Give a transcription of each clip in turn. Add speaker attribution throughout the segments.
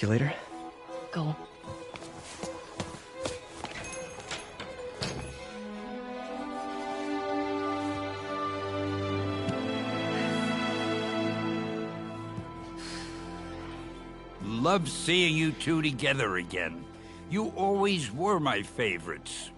Speaker 1: to you later.
Speaker 2: Go.
Speaker 3: Love seeing you two together again. You always were my favorites.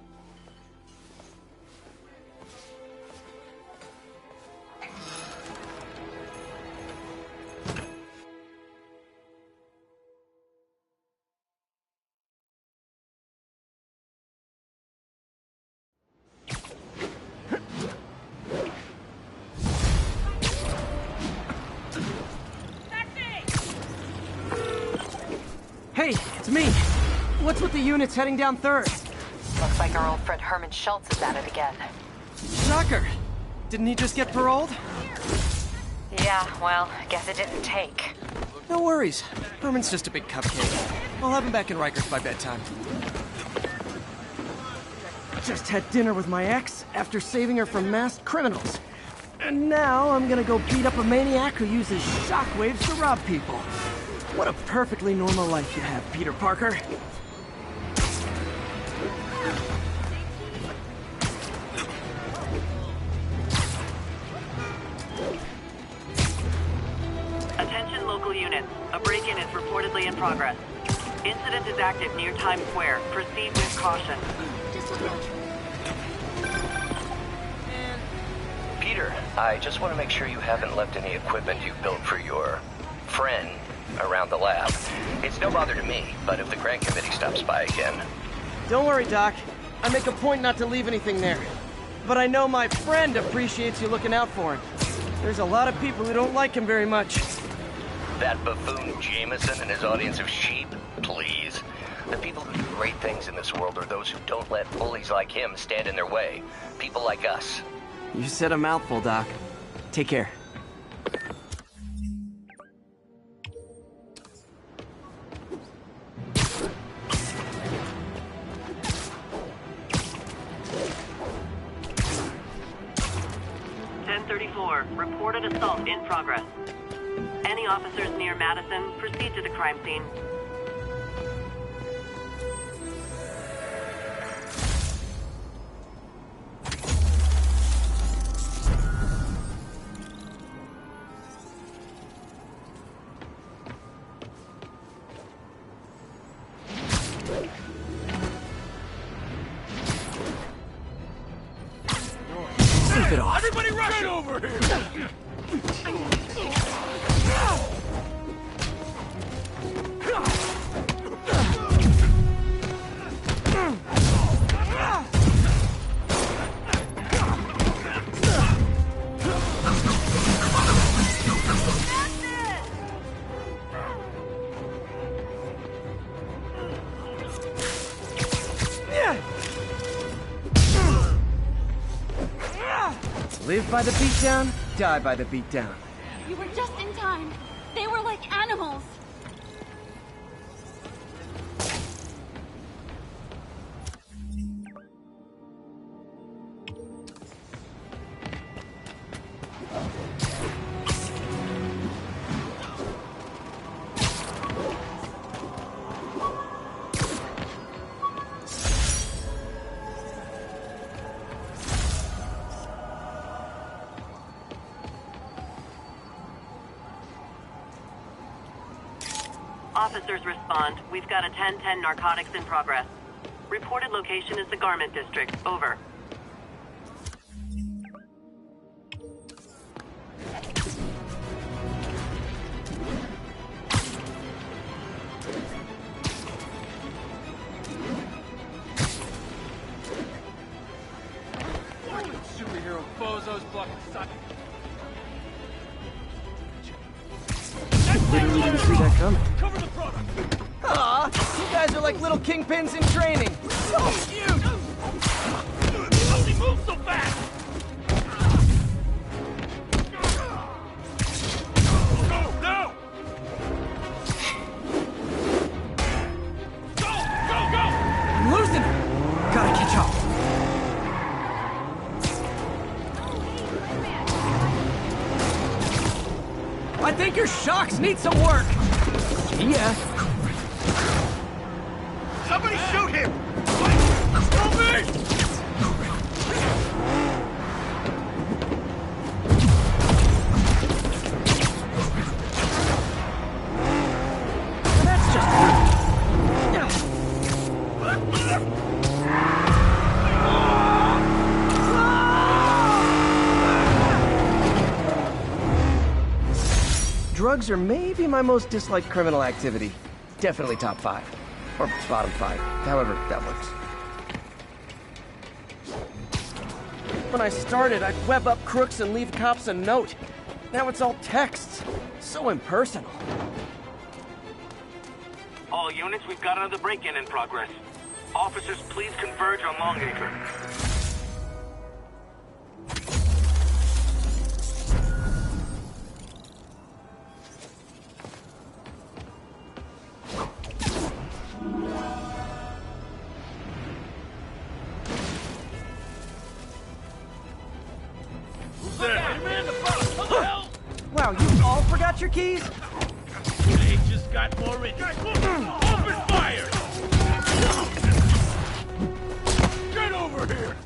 Speaker 1: Hey, it's me. What's with the units heading down 3rd?
Speaker 4: Looks like our old friend Herman Schultz is at it again.
Speaker 1: Shocker. Didn't he just get paroled?
Speaker 4: Yeah, well, guess it didn't take.
Speaker 1: No worries. Herman's just a big cupcake. I'll have him back in Rikers by bedtime. Just had dinner with my ex after saving her from masked criminals. And now I'm gonna go beat up a maniac who uses shockwaves to rob people. What a perfectly normal life you have, Peter Parker.
Speaker 5: Attention local units. A break-in is reportedly in progress. Incident is active near Times Square. Proceed with caution.
Speaker 6: Peter, I just want to make sure you haven't left any equipment you built for your friend around the lab. It's no bother to me, but if the grant committee stops by again...
Speaker 1: Don't worry, Doc. I make a point not to leave anything there. But I know my friend appreciates you looking out for him. There's a lot of people who don't like him very much.
Speaker 6: That buffoon Jameson and his audience of sheep? Please. The people who do great things in this world are those who don't let bullies like him stand in their way. People like us.
Speaker 1: You said a mouthful, Doc. Take care.
Speaker 5: Reported assault in progress. Any officers near Madison, proceed to the crime scene.
Speaker 1: Sleep it off.
Speaker 3: Everybody rush over here!
Speaker 1: Live by the beatdown, die by the beatdown.
Speaker 2: You were just in time. They were like animals.
Speaker 5: Officers respond. We've got a 10-10 narcotics in progress. Reported location is the Garment District. Over.
Speaker 7: Superhero bozos blocking sight.
Speaker 1: Literally didn't see that coming.
Speaker 7: Cover the product.
Speaker 1: Aw, you guys are like little kingpins in training. So cute!
Speaker 7: How did he move so fast? Go now! Go!
Speaker 1: I'm losing it. Gotta catch up. I think your shocks need some work. Yeah.
Speaker 7: Somebody shoot him! Help me!
Speaker 1: That's just rude. Drugs are maybe my most disliked criminal activity. Definitely top 5. Or bottom 5. However that works. When I started, I'd web up crooks and leave cops a note. Now it's all texts. So impersonal.
Speaker 7: All units, we've got another break-in in progress. Officers, please converge on Longacre.
Speaker 1: Wow, you all forgot your keys?
Speaker 7: They just got more in. Open fire! Get over here!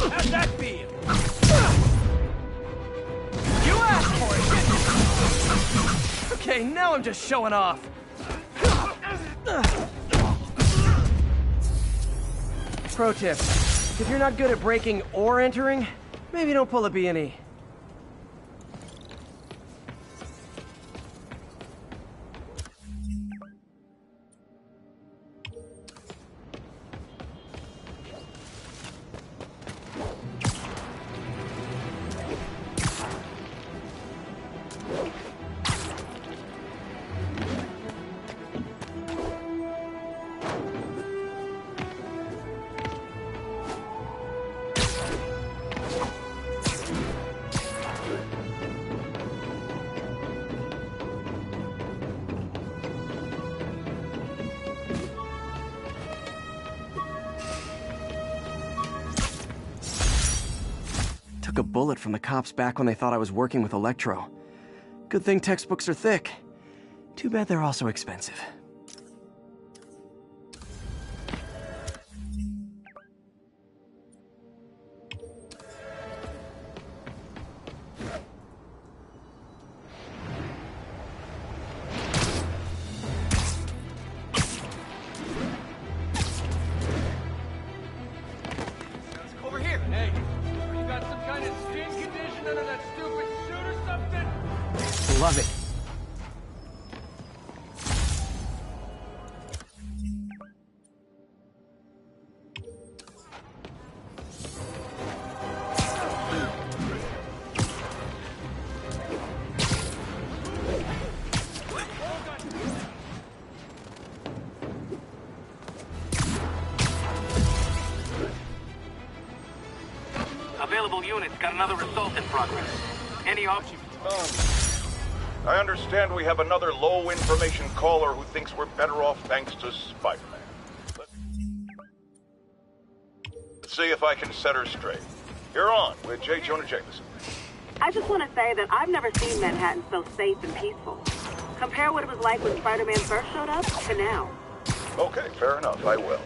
Speaker 7: How'd that feel?
Speaker 1: You asked for it! Okay, now I'm just showing off. Pro tip, if you're not good at breaking or entering, maybe don't pull a B&E. Took a bullet from the cops back when they thought I was working with Electro. Good thing textbooks are thick. Too bad they're also expensive.
Speaker 7: Over here! Hey, you got some kind of skin condition under that stupid suit or something?
Speaker 1: Love it.
Speaker 7: Available units got another assault in progress. Any option?
Speaker 8: I understand we have another low-information caller who thinks we're better off thanks to Spider-Man. Let's see if I can set her straight. You're on with J. Jonah Jameson.
Speaker 5: I just want to say that I've never seen Manhattan so safe and peaceful. Compare what it was like when Spider-Man first showed up to now.
Speaker 8: Okay, fair enough, I will.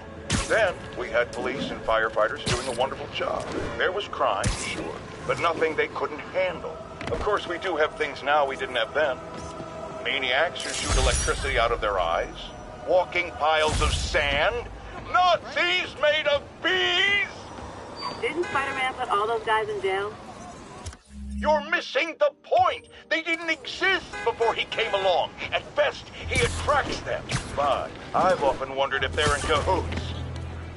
Speaker 8: Then, we had police and firefighters doing a wonderful job. There was crime, sure, but nothing they couldn't handle. Of course, we do have things now we didn't have then. Maniacs who shoot electricity out of their eyes. Walking piles of sand. Nazis made of bees!
Speaker 5: Didn't Spider-Man put all those guys in jail?
Speaker 8: You're missing the point. They didn't exist before he came along. At best, he attracts them. But I've often wondered if they're in cahoots.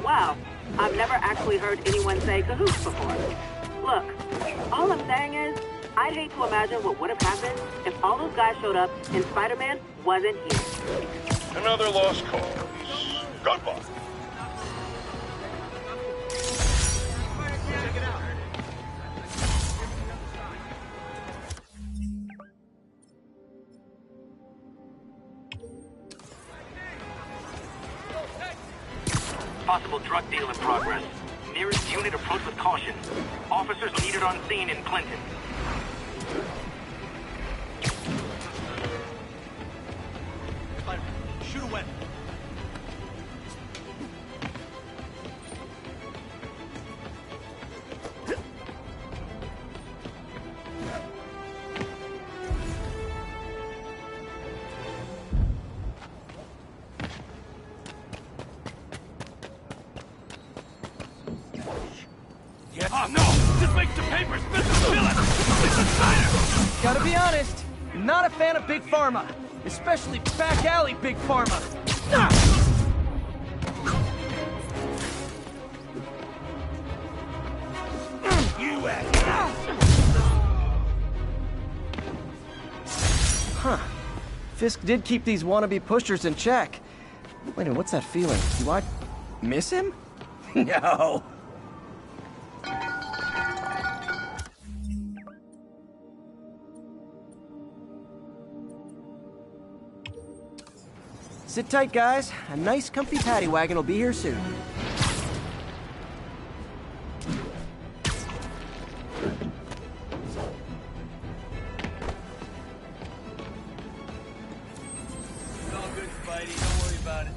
Speaker 5: Wow, I've never actually heard anyone say cahoots before. Look, all I'm saying is, I'd hate to imagine what would have happened if all those guys showed up and Spider-Man wasn't here.
Speaker 8: Another lost cause. Goodbye.
Speaker 7: Possible drug deal in progress. Nearest
Speaker 9: Unit approach with caution. Officers needed on scene in Clinton.
Speaker 7: Shoot away. Oh no! This makes the papers! Mr. Phillips! Mr. Snyder!
Speaker 1: Gotta be honest, not a fan of Big Pharma. Especially back alley Big Pharma. Huh. Fisk did keep these wannabe pushers in check. Wait a minute, what's that feeling? Do I miss him? No. Sit tight, guys. A nice, comfy paddy wagon will be here soon.
Speaker 7: It's all good, Spidey. Don't worry about it.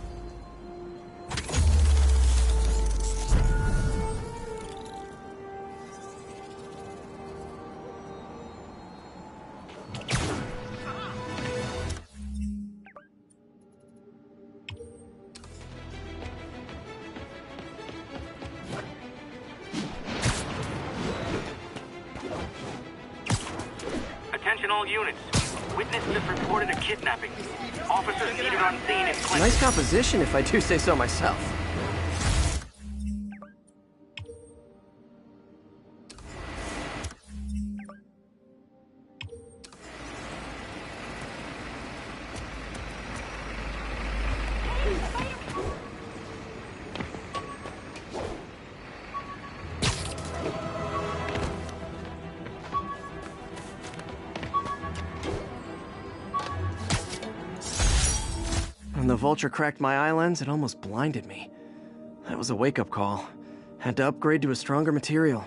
Speaker 9: Attention all units. Witness just reported a kidnapping. Officers needed on scene in Clinton.
Speaker 1: Nice composition, if I do say so myself. When the vulture cracked my eye lens, it almost blinded me. That was a wake-up call. Had to upgrade to a stronger material.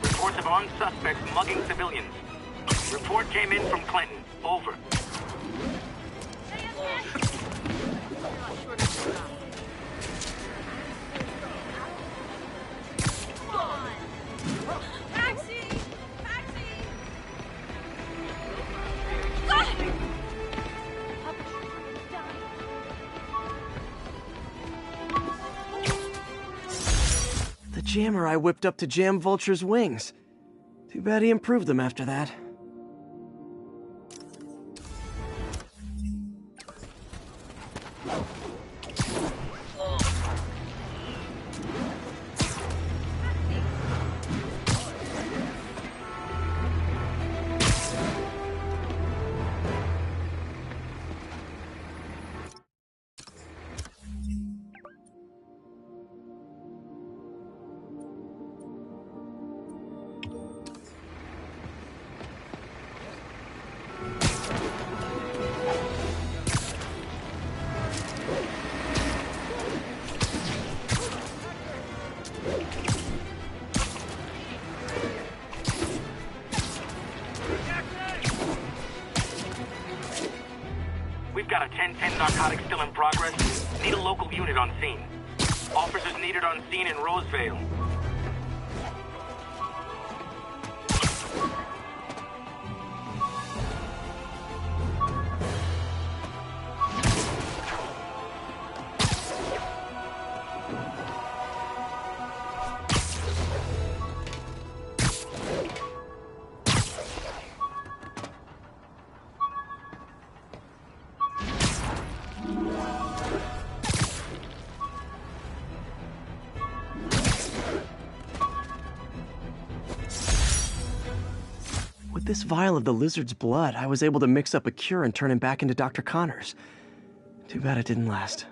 Speaker 9: Reports of armed suspects mugging civilians. Report came in from Clinton. Over.
Speaker 2: Taxi! Taxi!
Speaker 1: The jammer I whipped up to jam Vulture's wings. Too bad he improved them after that.
Speaker 9: We've got a 10-10 narcotic still in progress. Need a local unit on scene. Officers needed on scene in Rosevale.
Speaker 1: this vial of the lizard's blood, I was able to mix up a cure and turn him back into Dr. Connors. Too bad it didn't last.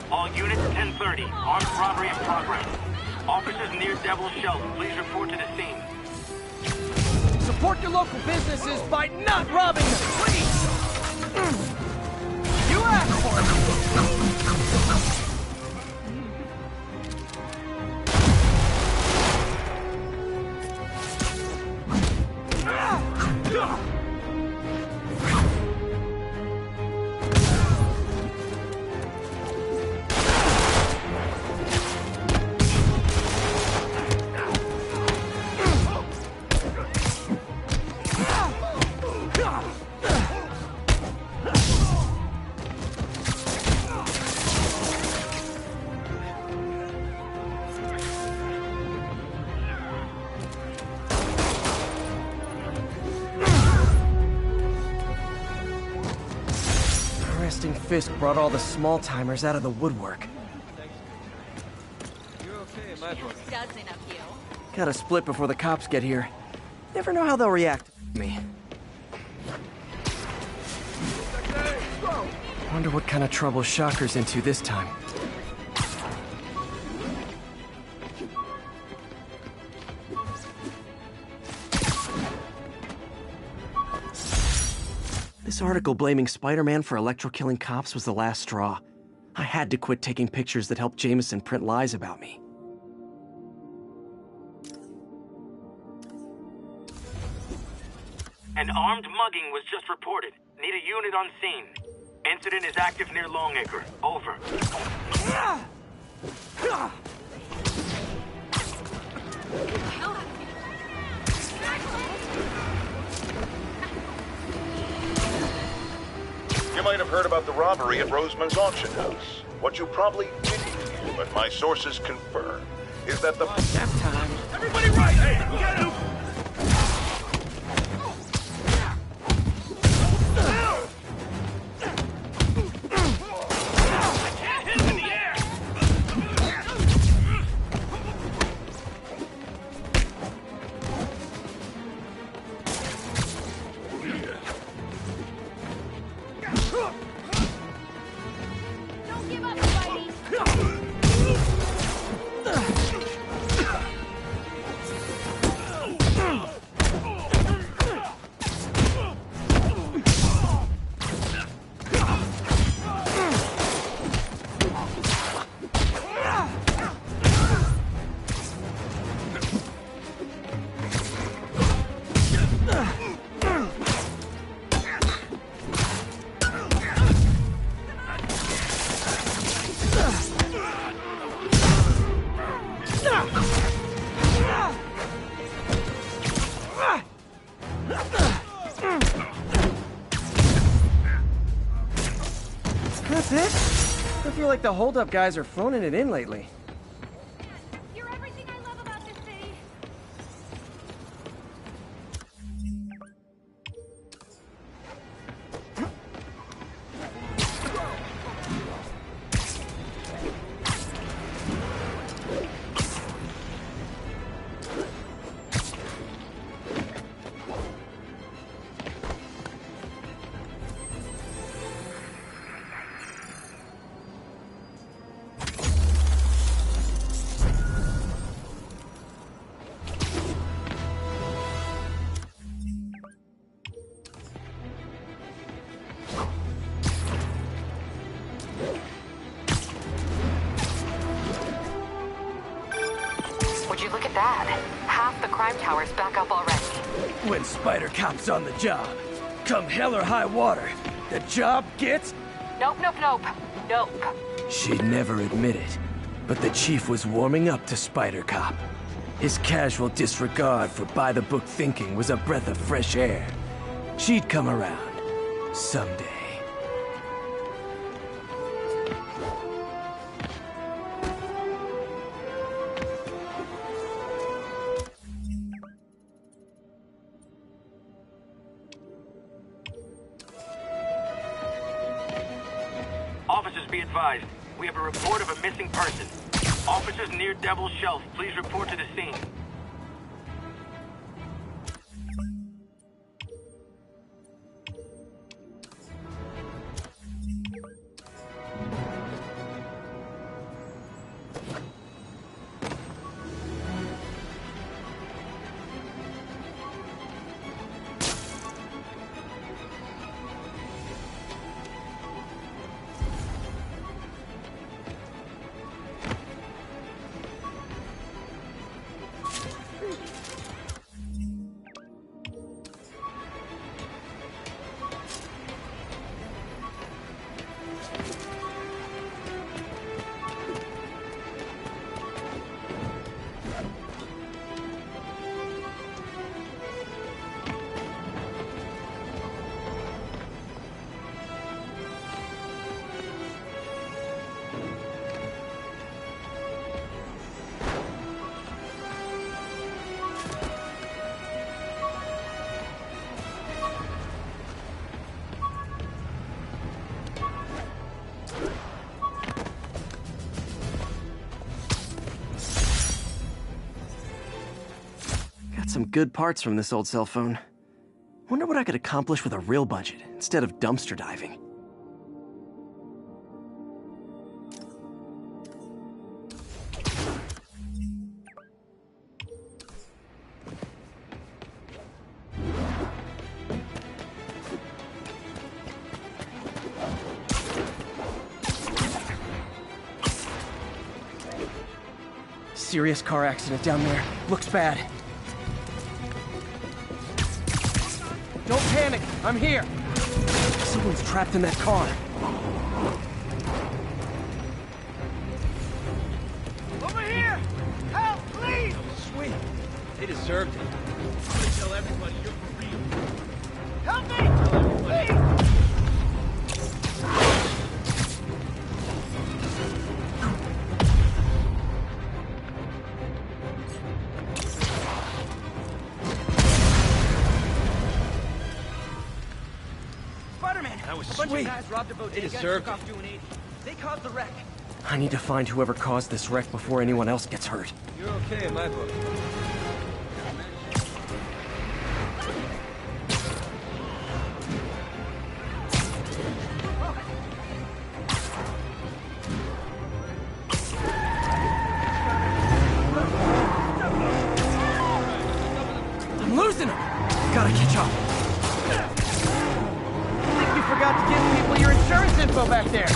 Speaker 9: All units 1030. Armed robbery in progress. Officers near Devil's Shelf, please report to the scene.
Speaker 1: Support your local businesses by not robbing them, please! You asked for it! Resting Fist brought all the small-timers out of the woodwork.
Speaker 2: Dozen of you.
Speaker 1: Gotta split before the cops get here. Never know how they'll react to me. Wonder what kind of trouble Shocker's into this time. This article blaming Spider-Man for electro-killing cops was the last straw. I had to quit taking pictures that helped Jameson print lies about me.
Speaker 9: An armed mugging was just reported. Need a unit on scene. Incident is active near Longacre. Over.
Speaker 8: You might have heard about the robbery at Roseman's auction house. What you probably didn't hear, but my sources confirm, is that the...
Speaker 1: Nap time.
Speaker 7: Everybody right! Hey, get him!
Speaker 2: Don't give up, Spidey.
Speaker 1: That's it? I feel like the hold-up guys are phoning it in lately.
Speaker 2: You're everything I love about this city.
Speaker 4: that? Half the crime tower's back up already.
Speaker 1: When Spider Cop's on the job, come hell or high water, the job gets...
Speaker 4: Nope, nope, nope. Nope.
Speaker 1: She'd never admit it, but the chief was warming up to Spider Cop. His casual disregard for by-the-book thinking was a breath of fresh air. She'd come around. Someday.
Speaker 9: Officers, be advised. We have a report of a missing person. Officers near Devil's Shelf, please report to the scene.
Speaker 1: Some good parts from this old cell phone. Wonder what I could accomplish with a real budget instead of dumpster diving. Serious car accident down there. Looks bad. Don't panic, I'm here. Someone's trapped in that car.
Speaker 7: Over here! Help, please! Sweet. They deserved it. I'm gonna tell everybody you're for real. Help me! Tell everybody. Please!
Speaker 1: Sweet.
Speaker 7: They deserved it.
Speaker 1: They caused the wreck. I need to find whoever caused this wreck before anyone else gets hurt.
Speaker 7: You're okay in my book.
Speaker 1: I'm losing him. Gotta catch up. Forgot to give people your insurance info back there.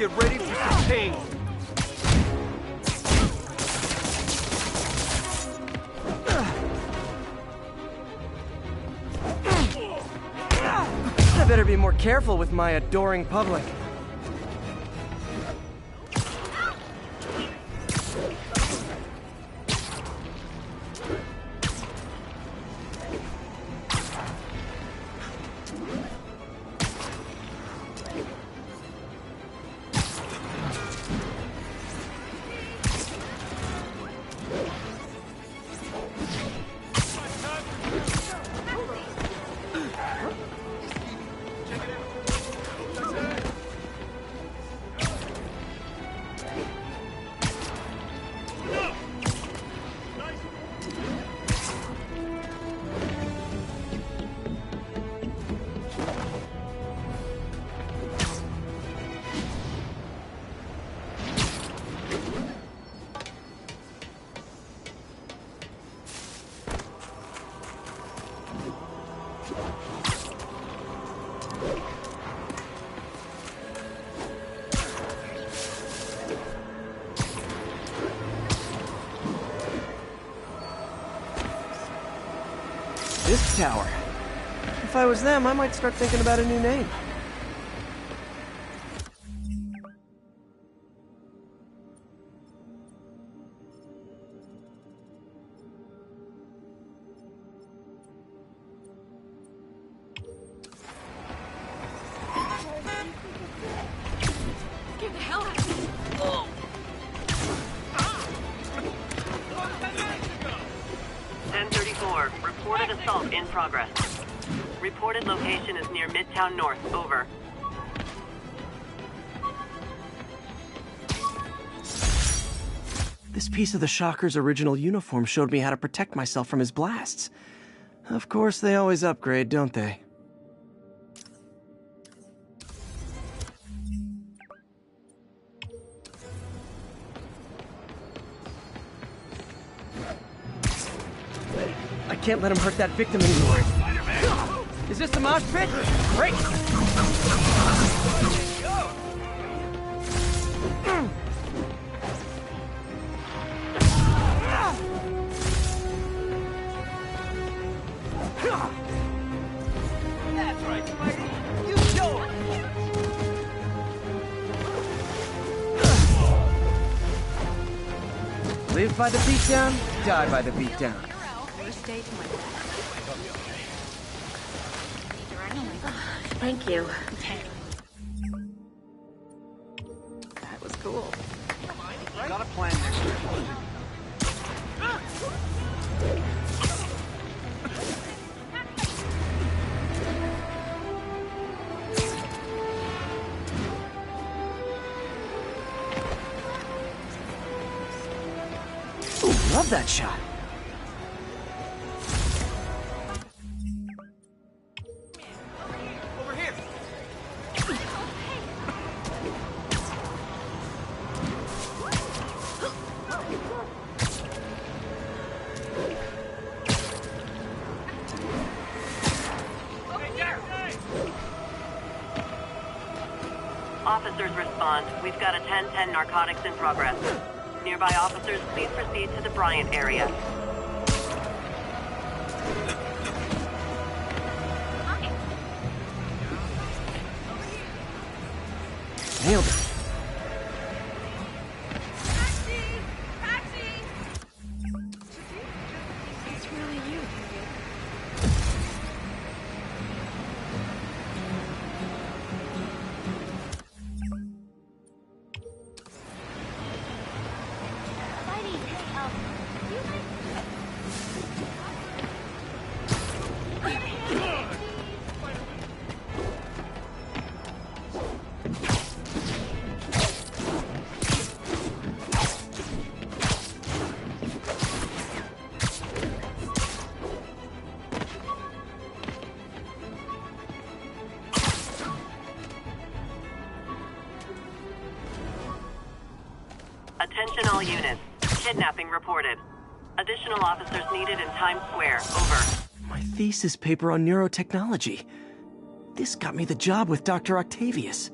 Speaker 7: get ready for some pain.
Speaker 1: I better be more careful with my adoring public. This tower. If I was them, I might start thinking about a new name.
Speaker 2: Get the hell out of here. Oh.
Speaker 5: 1034. Reported assault in progress. Reported location is near Midtown North. Over.
Speaker 1: This piece of the Shocker's original uniform showed me how to protect myself from his blasts. Of course, they always upgrade, don't they? I can't let him hurt that victim anymore. Is this the mosh pit? Great!
Speaker 7: That's right, Spidey. You show him.
Speaker 1: Live by the beatdown, die by the beatdown.
Speaker 2: First day to my left.
Speaker 4: Thank you.
Speaker 2: That was cool.
Speaker 7: Got a plan next year.
Speaker 1: Ooh, love that shot.
Speaker 7: Over here.
Speaker 5: Officers respond. We've got a 1010 narcotics in progress. Nearby officers, please proceed to the Bryant area.
Speaker 1: Nailed it.
Speaker 2: It's really you,
Speaker 5: Attention all units. Kidnapping reported. Additional officers needed in Times Square. Over.
Speaker 1: My thesis paper on neurotechnology. This got me the job with Dr. Octavius.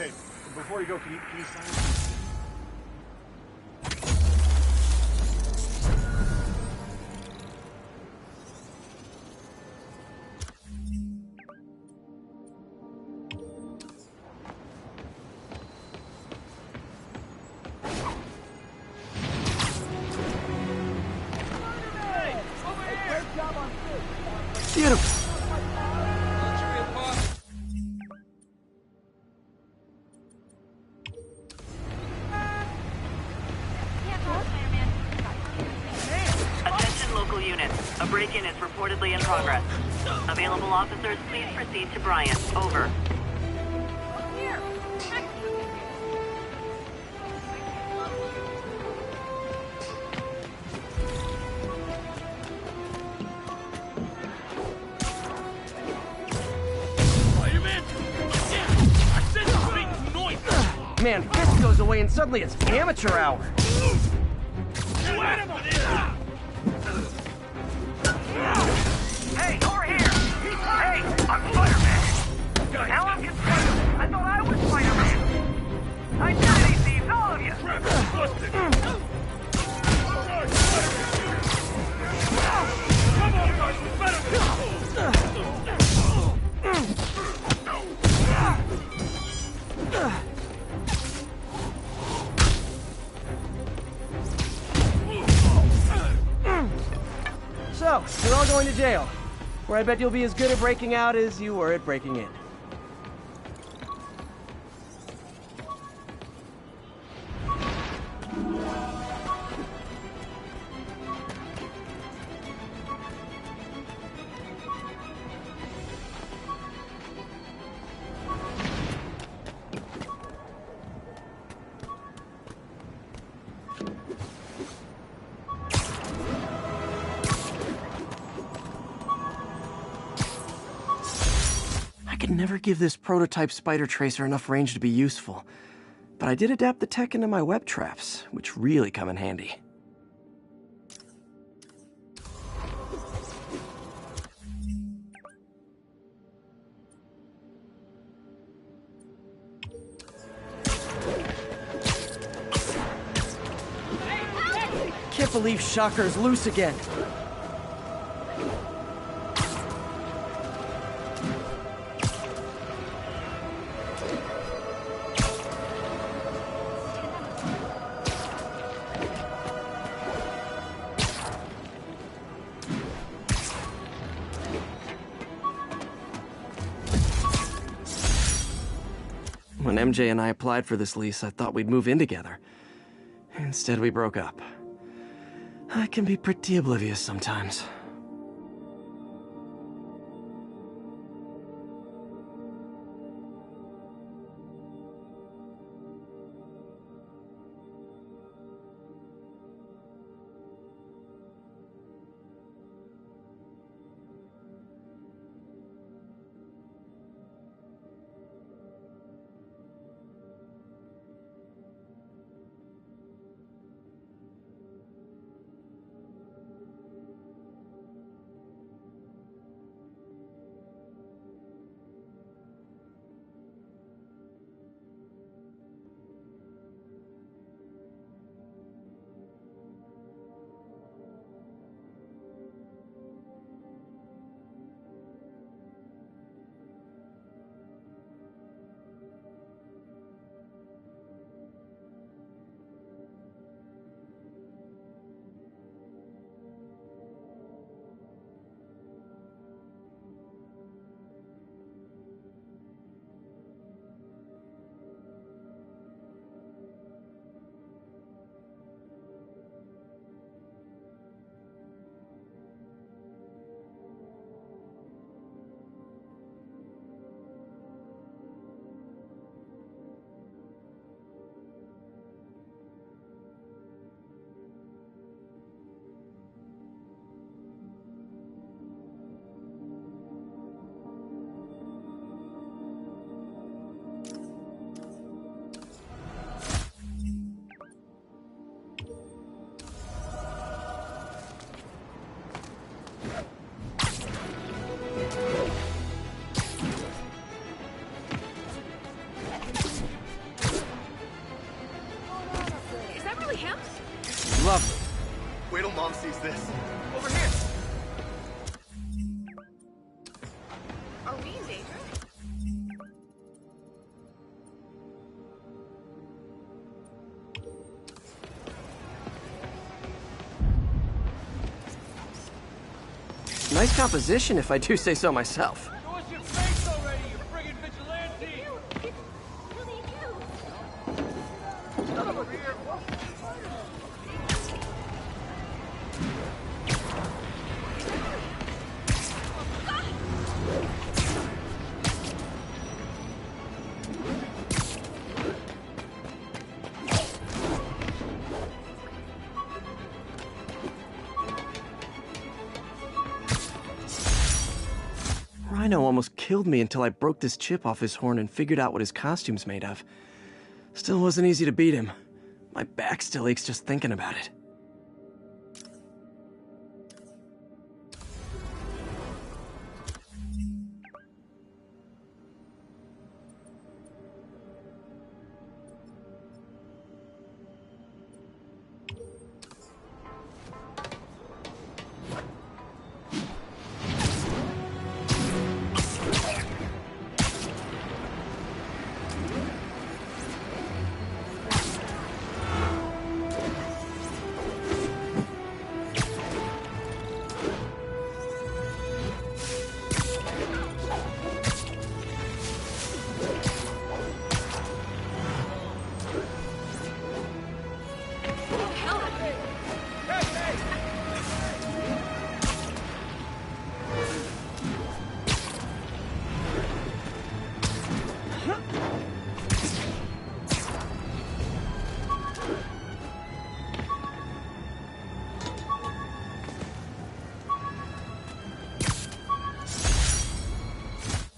Speaker 7: Hey, before you go, can you sign?
Speaker 1: Beautiful.
Speaker 5: Attention local units. A break-in is reportedly in progress. Available officers, please proceed to Bryant. Over.
Speaker 1: Man, fist goes away and suddenly it's amateur hour.
Speaker 9: Hey, over here! Hey, I'm Spider-Man! Now I'm confused. I thought I was Spider-Man. Identity thieves, all of you!
Speaker 1: So, you're all going to jail, where I bet you'll be as good at breaking out as you were at breaking in. I could never give this prototype spider tracer enough range to be useful, but I did adapt the tech into my web traps, which really come in handy. Can't believe Shocker's loose again. When MJ and I applied for this lease, I thought we'd move in together. Instead, we broke up. I can be pretty oblivious sometimes.
Speaker 7: Mom sees this. Over here!
Speaker 2: Are we in danger?
Speaker 1: Nice composition, if I do say so myself.
Speaker 7: Show us your face already, you friggin' vigilante!
Speaker 2: It's really you.
Speaker 7: Son of a beer!
Speaker 1: Rhino almost killed me until I broke this chip off his horn and figured out what his costume's made of. Still wasn't easy to beat him. My back still aches just thinking about it.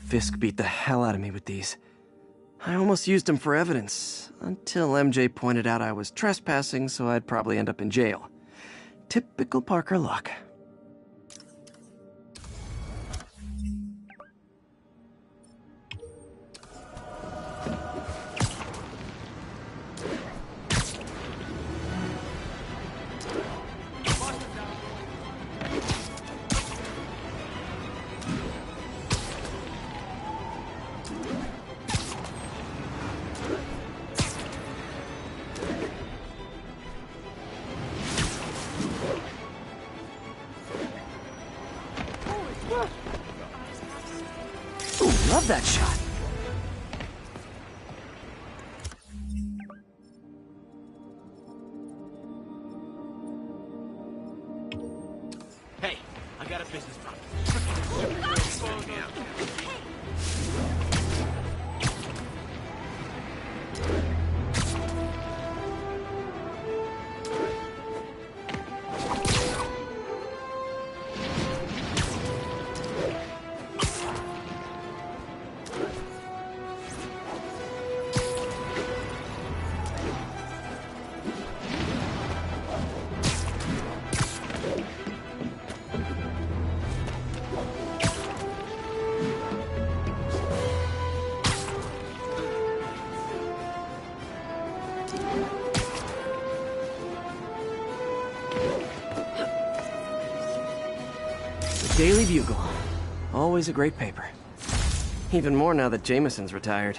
Speaker 1: Fisk beat the hell out of me with these. I almost used them for evidence, until MJ pointed out I was trespassing, so I'd probably end up in jail. Typical Parker luck. Ooh, love that shot.
Speaker 7: Hey, I got a business problem.
Speaker 1: Daily Bugle. Always a great paper. Even more now that Jameson's retired.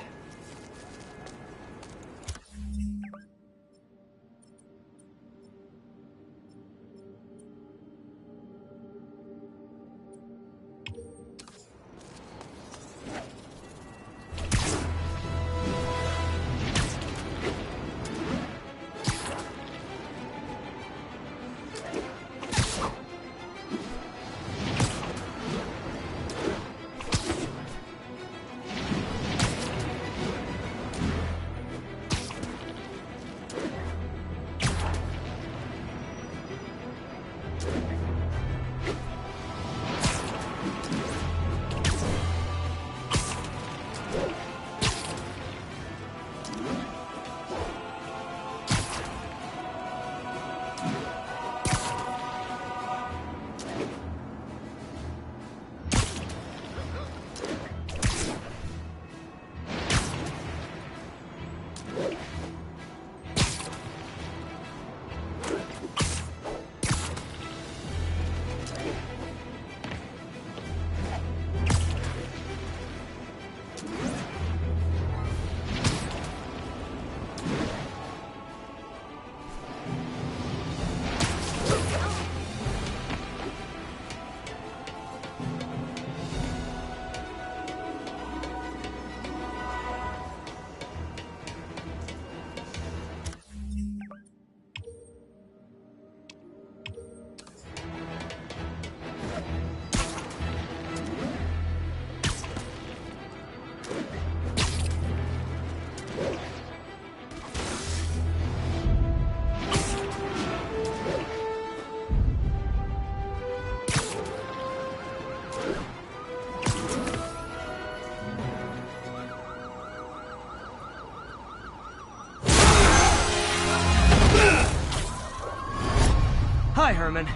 Speaker 1: Hi, Herman.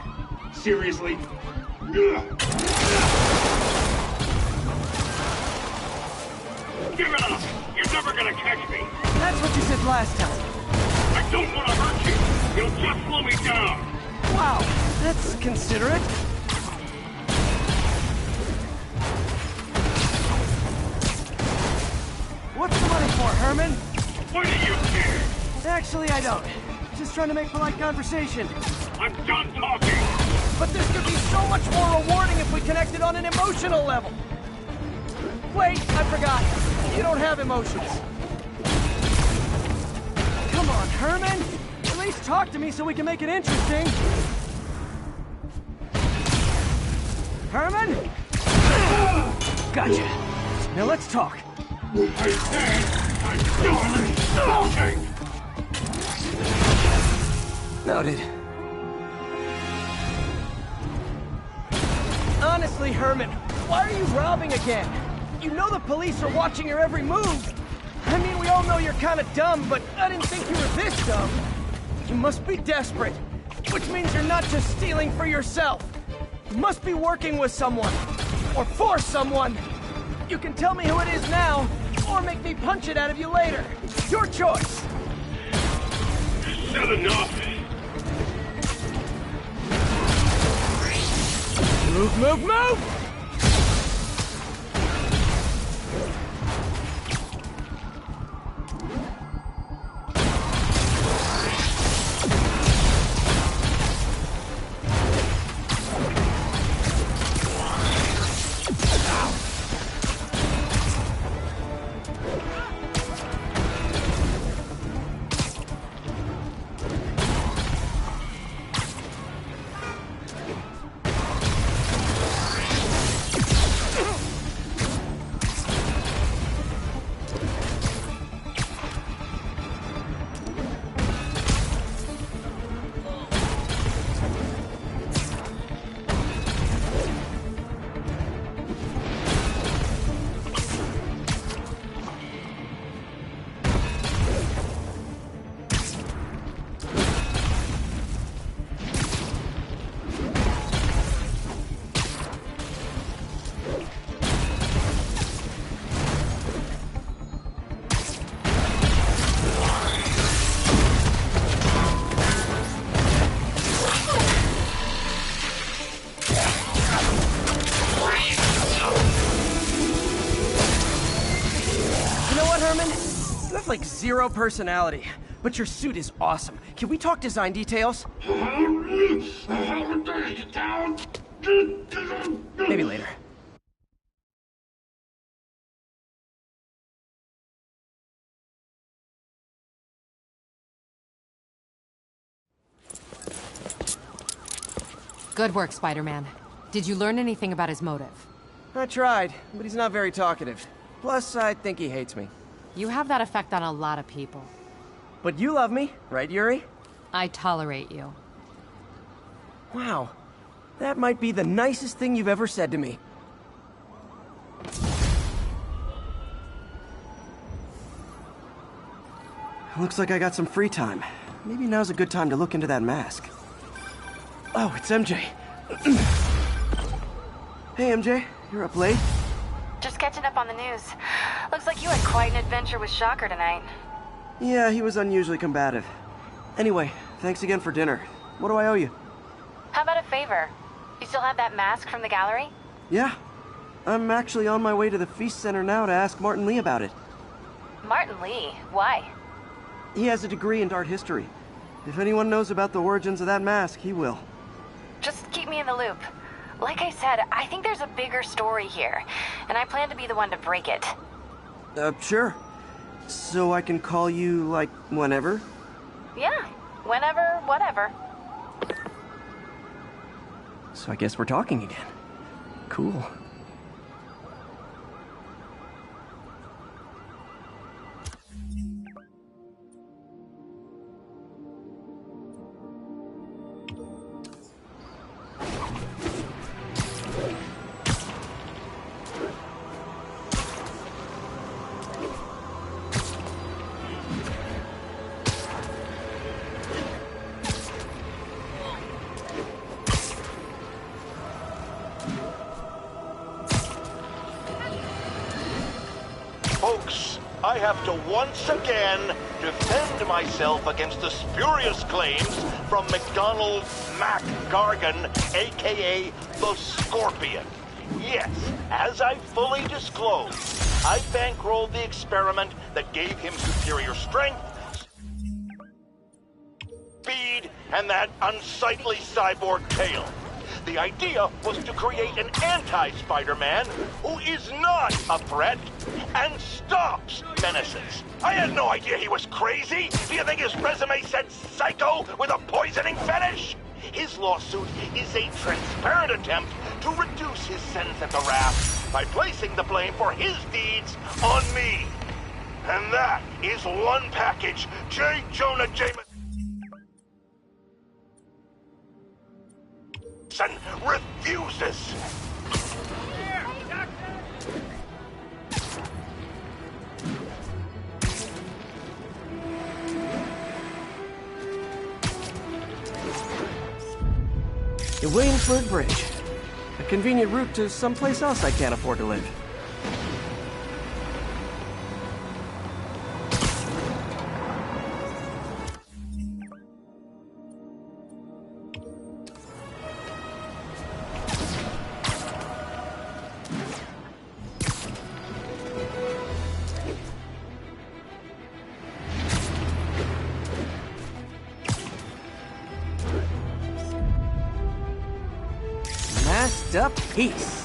Speaker 10: Seriously?
Speaker 9: Give it up! You're never gonna catch me!
Speaker 1: That's what you said last time.
Speaker 9: I don't want to hurt you! You'll just slow me down!
Speaker 1: Wow, that's considerate. What's the money for, Herman?
Speaker 9: Why do you care?
Speaker 1: Actually, I don't. Just trying to make polite conversation.
Speaker 9: I'm done talking!
Speaker 1: But this could be so much more rewarding if we connected on an emotional level. Wait, I forgot. You don't have emotions. Come on, Herman. At least talk to me so we can make it interesting. Herman? Gotcha. Now let's talk.
Speaker 10: I said I'm done talking!
Speaker 1: Noted. Honestly, Herman, why are you robbing again? You know the police are watching your every move. I mean, we all know you're kind of dumb, but I didn't think you were this dumb. You must be desperate, which means you're not just stealing for yourself. You must be working with someone, or for someone. You can tell me who it is now, or make me punch it out of you later. Your choice.
Speaker 9: Said enough!
Speaker 1: Move, move, move! Like zero personality, but your suit is awesome. Can we talk design details? Maybe later.
Speaker 11: Good work, Spider-Man. Did you learn anything about his motive?
Speaker 1: I tried, but he's not very talkative. Plus, I think he hates me.
Speaker 11: You have that effect on a lot of people.
Speaker 1: But you love me, right, Yuri?
Speaker 11: I tolerate you.
Speaker 1: Wow. That might be the nicest thing you've ever said to me. Looks like I got some free time. Maybe now's a good time to look into that mask. Oh, it's MJ. Hey, MJ. You're up late?
Speaker 4: Just catching up on the news. Looks like you had quite an adventure with Shocker tonight.
Speaker 1: Yeah, he was unusually combative. Anyway, thanks again for dinner. What do I owe you?
Speaker 4: How about a favor? You still have that mask from the gallery?
Speaker 1: Yeah. I'm actually on my way to the Feast Center now to ask Martin Lee about it.
Speaker 4: Martin Lee? Why?
Speaker 1: He has a degree in art history. If anyone knows about the origins of that mask, he will.
Speaker 4: Just keep me in the loop. Like I said, I think there's a bigger story here, and I plan to be the one to break it.
Speaker 1: Sure. So I can call you, like, whenever?
Speaker 4: Yeah, whenever, whatever.
Speaker 1: So I guess we're talking again. Cool.
Speaker 8: I have to once again defend myself against the spurious claims from McDonald Mac Gargan, aka the Scorpion. Yes, as I fully disclosed, I bankrolled the experiment that gave him superior strength, speed, and that unsightly cyborg tail. The idea was to create an anti-Spider-Man who is not a threat and stops menaces. I had no idea he was crazy. Do you think his resume said psycho with a poisoning fetish? His lawsuit is a transparent attempt to reduce his sentence at the raft by placing the blame for his deeds on me. And that is one package J. Jonah Jameson refuses.
Speaker 1: The Williamsburg Bridge. A convenient route to someplace else I can't afford to live. Masked up peace.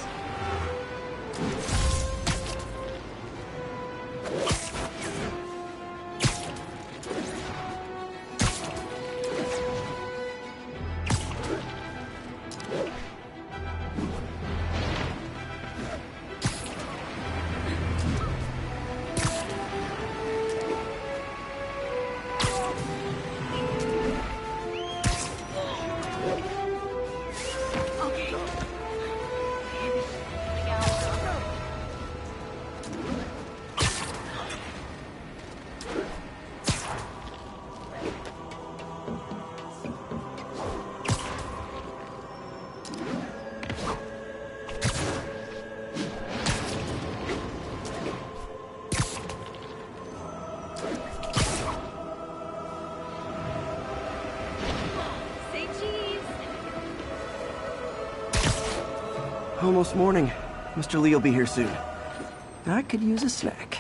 Speaker 1: Almost morning. Mr. Lee will be here soon. I could use a snack.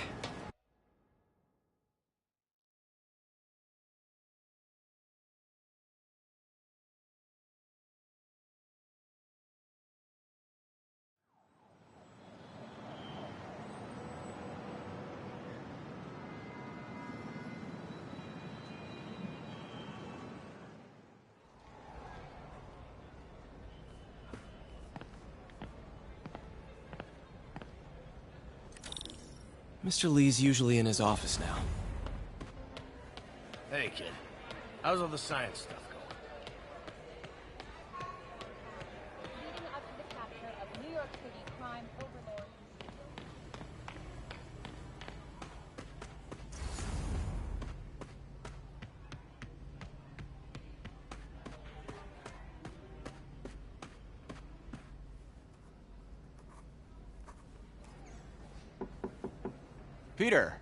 Speaker 1: Mr. Lee's usually in his office now.
Speaker 7: Hey, kid. How's all the science stuff going?
Speaker 2: Leading up to the capture of New York City crime overlord.
Speaker 12: Peter,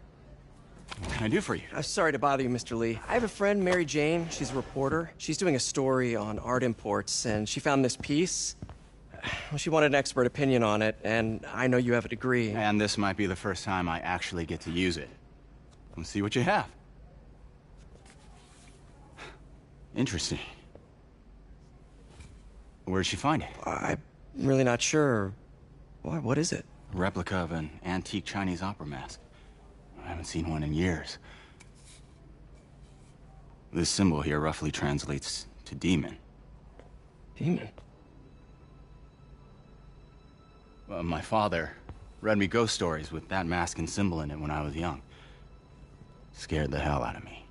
Speaker 12: what can I do for you?
Speaker 1: Sorry to bother you, Mr. Lee. I have a friend, Mary Jane. She's a reporter. She's doing a story on art imports, and she found this piece. Well, she wanted an expert opinion on it, and I know you have a degree.
Speaker 12: And this might be the first time I actually get to use it. Let's see what you have. Interesting. Where did she find it?
Speaker 1: I'm really not sure. What is it?
Speaker 12: A replica of an antique Chinese opera mask. I haven't seen one in years. This symbol here roughly translates to demon.
Speaker 1: Demon?
Speaker 12: My father read me ghost stories with that mask and symbol in it when I was young. Scared the hell out of me.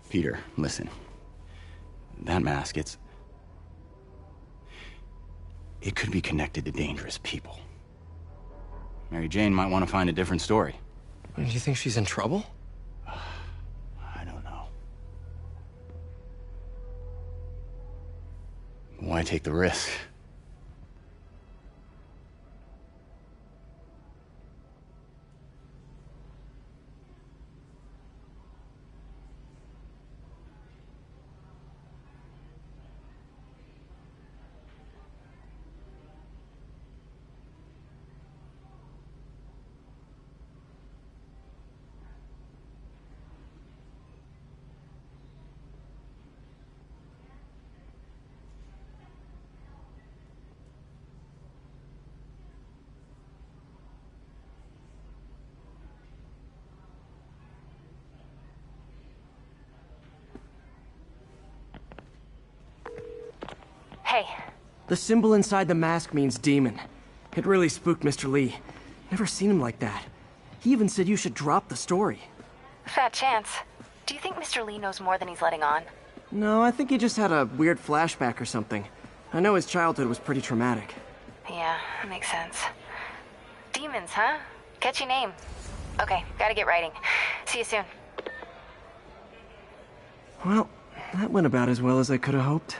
Speaker 12: Peter, listen. That mask, it could be connected to dangerous people. Mary Jane might want to find a different story.
Speaker 1: Do you think she's in trouble?
Speaker 12: I don't know. Why take the risk?
Speaker 4: Hey.
Speaker 1: The symbol inside the mask means demon. It really spooked Mr. Lee. Never seen him like that. He even said you should drop the story.
Speaker 4: Fat chance. Do you think Mr. Lee knows more than he's letting on?
Speaker 1: No, I think he just had a weird flashback or something. I know his childhood was pretty traumatic.
Speaker 4: Yeah, that makes sense. Demons, huh? Catchy name. Okay, gotta get writing. See you soon.
Speaker 1: Well, that went about as well as I could have hoped.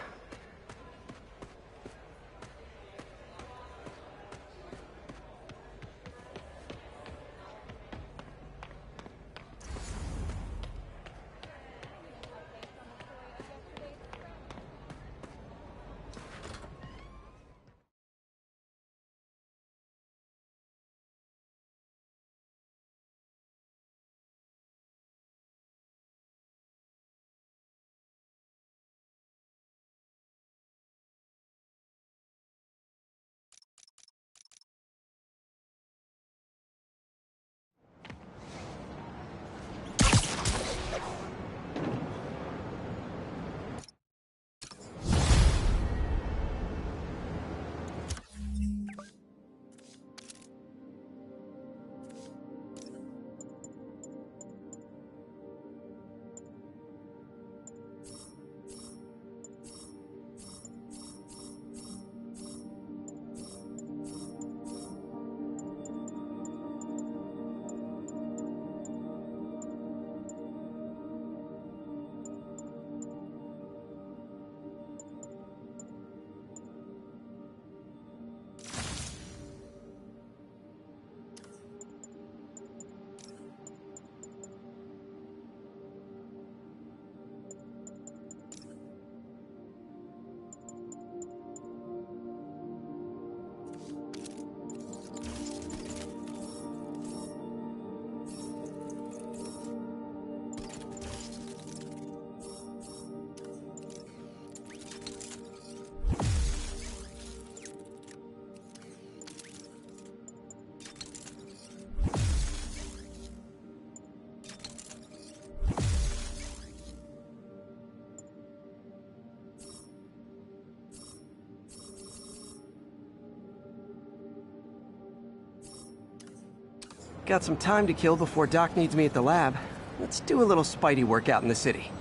Speaker 1: Got some time to kill before Doc needs me at the lab. Let's do a little Spidey workout in the city.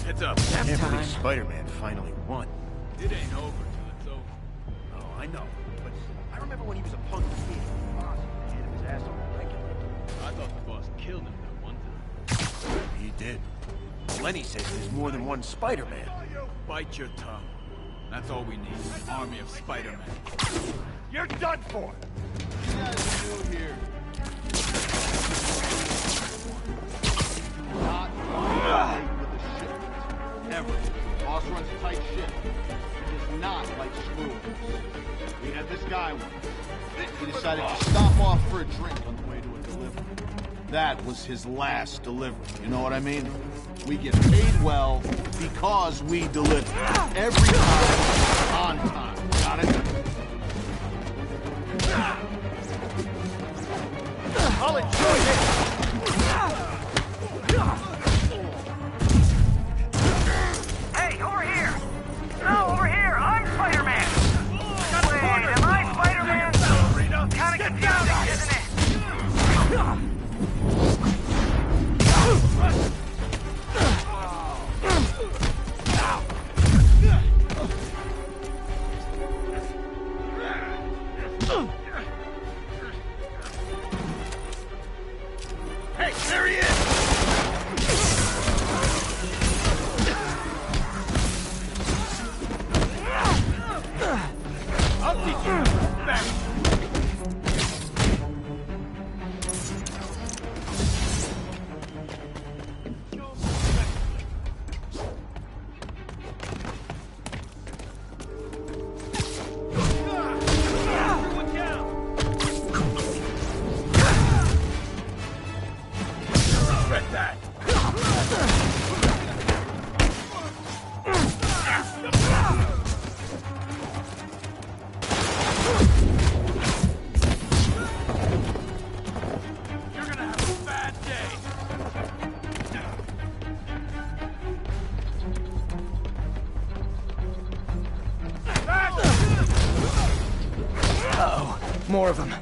Speaker 7: Heads up.
Speaker 1: Nap
Speaker 7: Can't
Speaker 1: time.
Speaker 7: believe Spider-Man finally won. It ain't over till it's over. Oh, I know. But I remember when he was a punk kid. Boss handed his ass on regular. I thought the boss killed him that one time. He did. Lenny says there's more than one Spider-Man. Bite your tongue. That's all we need. An army of Spider-Man. You're done for! What you guys do here? Not with the ship. Never. Boss runs a tight ship. It is not like screw. We had this guy once. He decided to stop off for a drink on the way to a delivery. That was his last delivery, you know what I mean? We get paid well because we deliver. Every time, on time. Got it? I'll enjoy it!
Speaker 9: Hey, over here! No, over here! I'm Spider-Man! Wait, am I Spider-Man? Kinda confusing, isn't it?
Speaker 7: Hey, there he is! I'll teach you. Back. Regret that. You're gonna have a bad day.
Speaker 1: Uh-oh, more of them.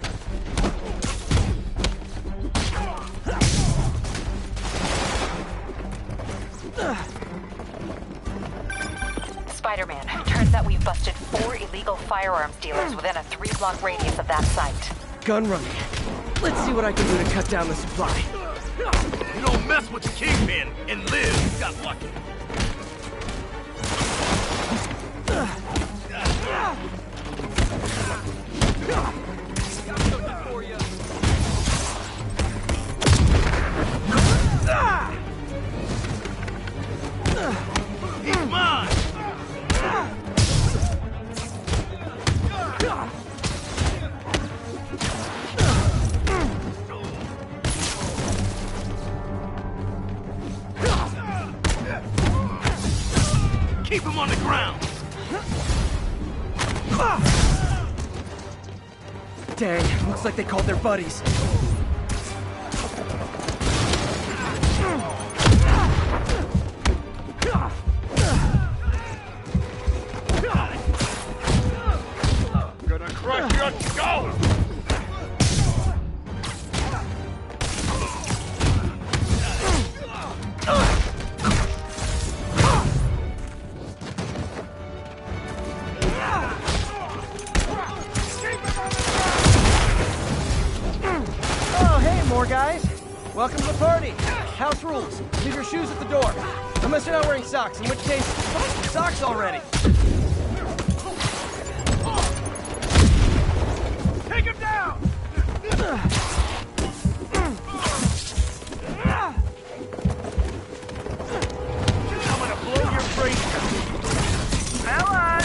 Speaker 4: Spider-Man, turns out we've busted 4 illegal firearms dealers within a 3-block radius of that site.
Speaker 1: Gun running. Let's see what I can do to cut down the supply.
Speaker 7: You don't mess with the Kingpin and live. Got lucky. He's mine. Keep him on the ground.
Speaker 1: Dang, looks like they called their buddies.
Speaker 7: Gonna crush your skull.
Speaker 1: Oh, hey, more guys. Welcome to the party. House rules. Leave your shoes at the door. Unless you're not wearing socks, in which case, socks already.
Speaker 9: Take him down!
Speaker 7: I'm gonna blow your brains
Speaker 9: Ellen!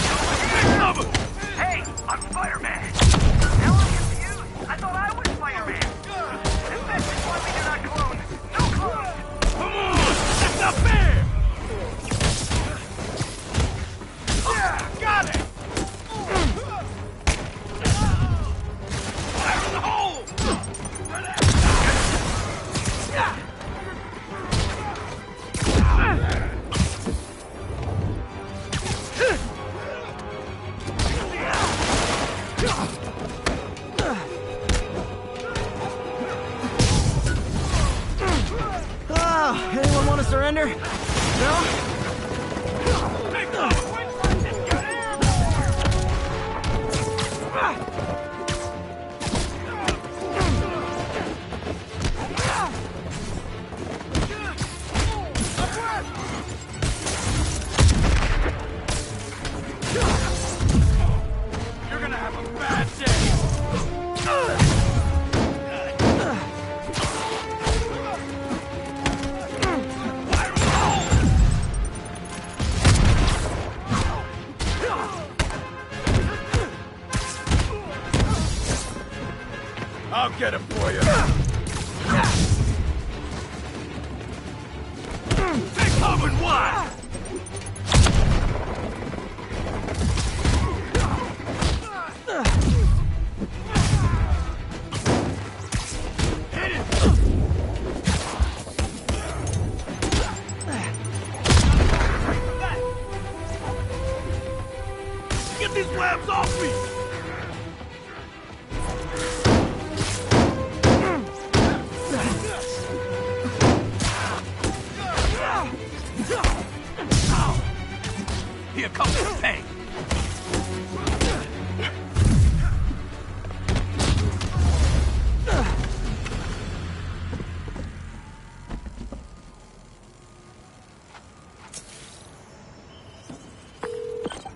Speaker 9: Hey, I'm Spider-Man! Now I'm confused. I thought I was Spider-Man. This message wants me to not clone. No clone!
Speaker 7: Come on! That's not fair! Yeah, got it! Fire in the hole!
Speaker 1: Oh, anyone want to surrender? No?
Speaker 7: You're gonna have a bad day! I'll get it for you. They're coming wide! Hit it! Get these webs off me! Here comes the pain.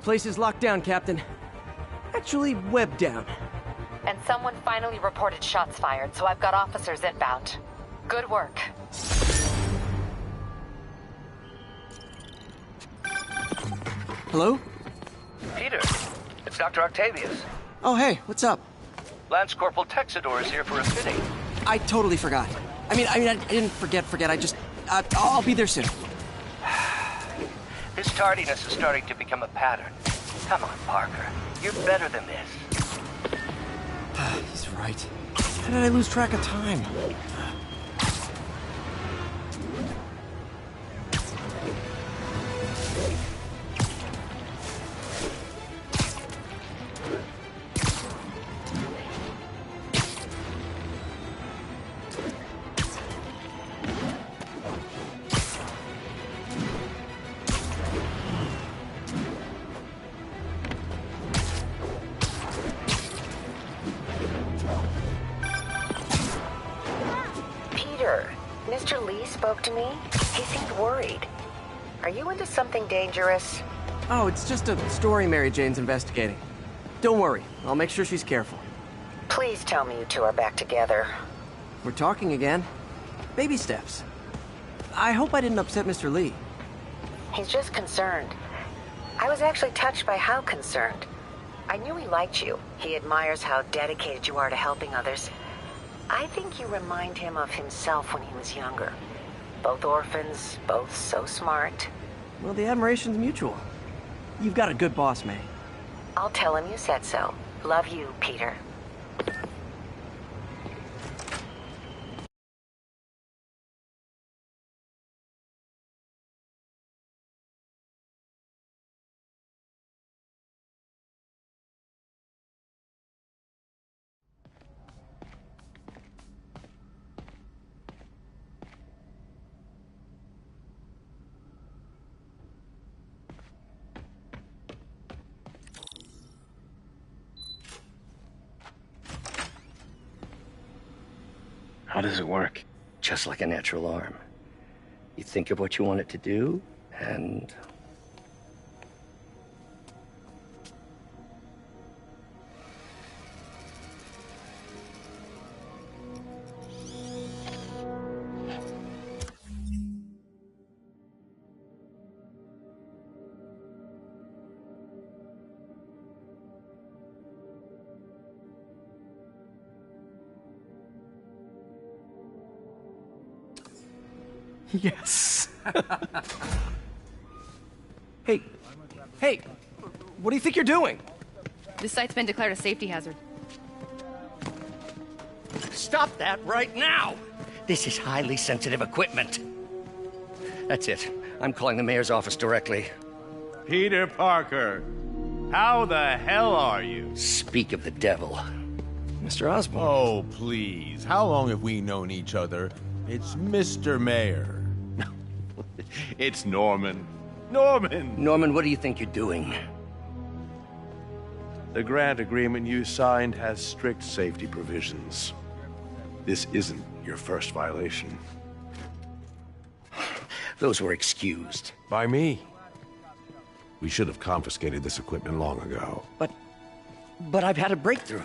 Speaker 1: Place is locked down, Captain. Actually, webbed down.
Speaker 11: And someone finally reported shots fired, so I've got officers inbound. Good work.
Speaker 1: Hello?
Speaker 6: Peter, it's Dr. Octavius.
Speaker 1: Oh, hey, what's up?
Speaker 6: Lance Corporal Texador is here for a fitting.
Speaker 1: I totally forgot. I didn't forget. I just... I'll be there soon.
Speaker 6: This tardiness is starting to become a pattern. Come on, Parker. You're better than this.
Speaker 1: He's right. How did I lose track of time?
Speaker 13: Mr. Lee spoke to me. He seemed worried. Are you into something dangerous?
Speaker 1: Oh, it's just a story Mary Jane's investigating. Don't worry, I'll make sure she's careful.
Speaker 13: Please tell me you two are back together.
Speaker 1: We're talking again. Baby steps. I hope I didn't upset Mr. Lee.
Speaker 13: He's just concerned. I was actually touched by how concerned. I knew he liked you. He admires how dedicated you are to helping others. I think you remind him of himself when he was younger. Both orphans, both so smart.
Speaker 1: Well, the admiration's mutual. You've got a good boss, May.
Speaker 13: I'll tell him you said so. Love you, Peter.
Speaker 6: How does it work? Just like a natural arm. You think of what you want it to do, and...
Speaker 1: Yes. Hey, what do you think you're doing?
Speaker 11: This site's been declared a safety hazard.
Speaker 6: Stop that right now! This is highly sensitive equipment. That's it. I'm calling the mayor's office directly.
Speaker 7: Peter Parker, how the hell are you?
Speaker 6: Speak of the devil.
Speaker 1: Mr. Osborn.
Speaker 7: Oh, please. How long have we known each other? It's Mr. Mayor. It's Norman.
Speaker 6: Norman, what do you think you're doing?
Speaker 14: The grant agreement you signed has strict safety provisions. This isn't your first violation.
Speaker 6: Those were excused.
Speaker 14: By me. We should have confiscated this equipment long ago.
Speaker 6: But I've had a breakthrough.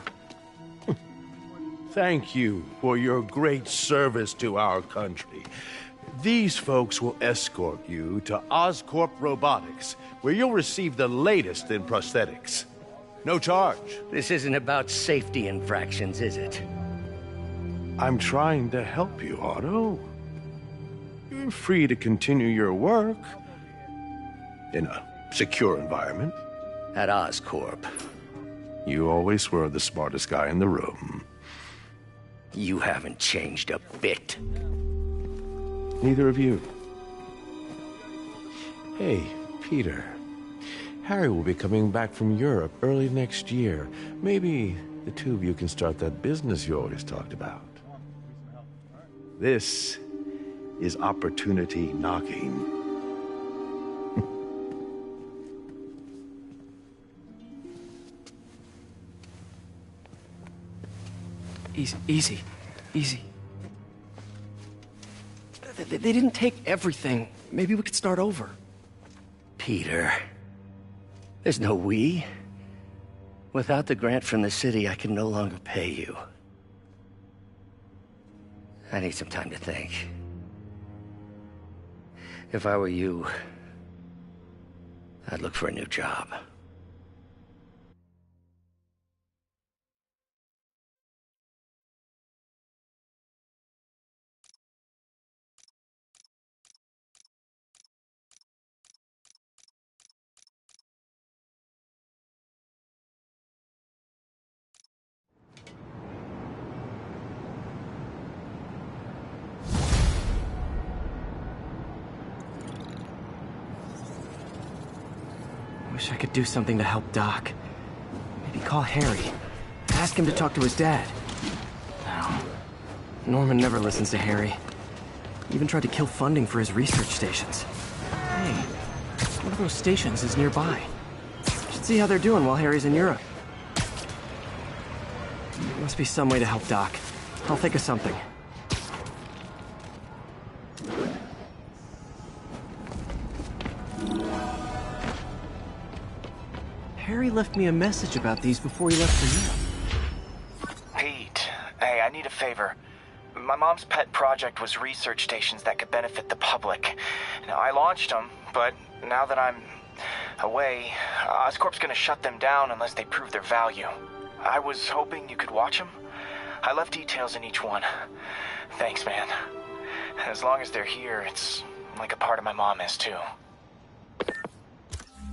Speaker 14: Thank you for your great service to our country. These folks will escort you to Oscorp Robotics, where you'll receive the latest in prosthetics. No charge.
Speaker 6: This isn't about safety infractions, is it?
Speaker 14: I'm trying to help you, Otto. You're free to continue your work in a secure environment.
Speaker 15: At Oscorp.
Speaker 14: You always were the smartest guy in the room.
Speaker 15: You haven't changed a bit.
Speaker 14: Neither of you. Hey, Peter. Harry will be coming back from Europe early next year. Maybe the two of you can start that business you always talked about. This is opportunity knocking.
Speaker 1: Easy. They didn't take everything. Maybe we could start over.
Speaker 15: Peter, there's no we. Without the grant from the city, I can no longer pay you. I need some time to think. If I were you, I'd look for a new job.
Speaker 1: Wish I could do something to help Doc. Maybe call Harry. Ask him to talk to his dad. No. Norman never listens to Harry. Even tried to kill funding for his research stations. Hey, one of those stations is nearby. Should see how they're doing while Harry's in Europe. There must be some way to help Doc. I'll think of something. Harry left me a message about these before he left for Europe.
Speaker 16: Pete, hey, I need a favor. My mom's pet project was research stations that could benefit the public. Now, I launched them, but now that I'm away, Oscorp's gonna shut them down unless they prove their value. I was hoping you could watch them. I left details in each one. Thanks, man. As long as they're here, it's like a part of my mom is, too.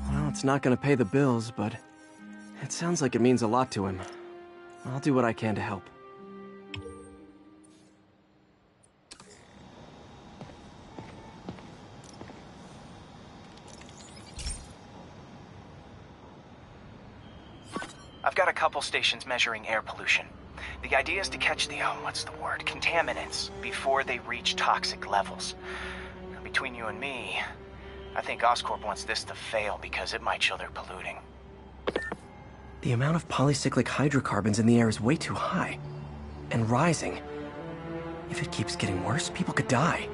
Speaker 1: Well, it's not gonna pay the bills, but it sounds like it means a lot to him. I'll do what I can to help.
Speaker 16: I've got a couple stations measuring air pollution. The idea is to catch the, contaminants before they reach toxic levels. Between you and me, I think Oscorp wants this to fail because it might show they're polluting.
Speaker 1: The amount of polycyclic hydrocarbons in the air is way too high. And rising. If it keeps getting worse, people could die.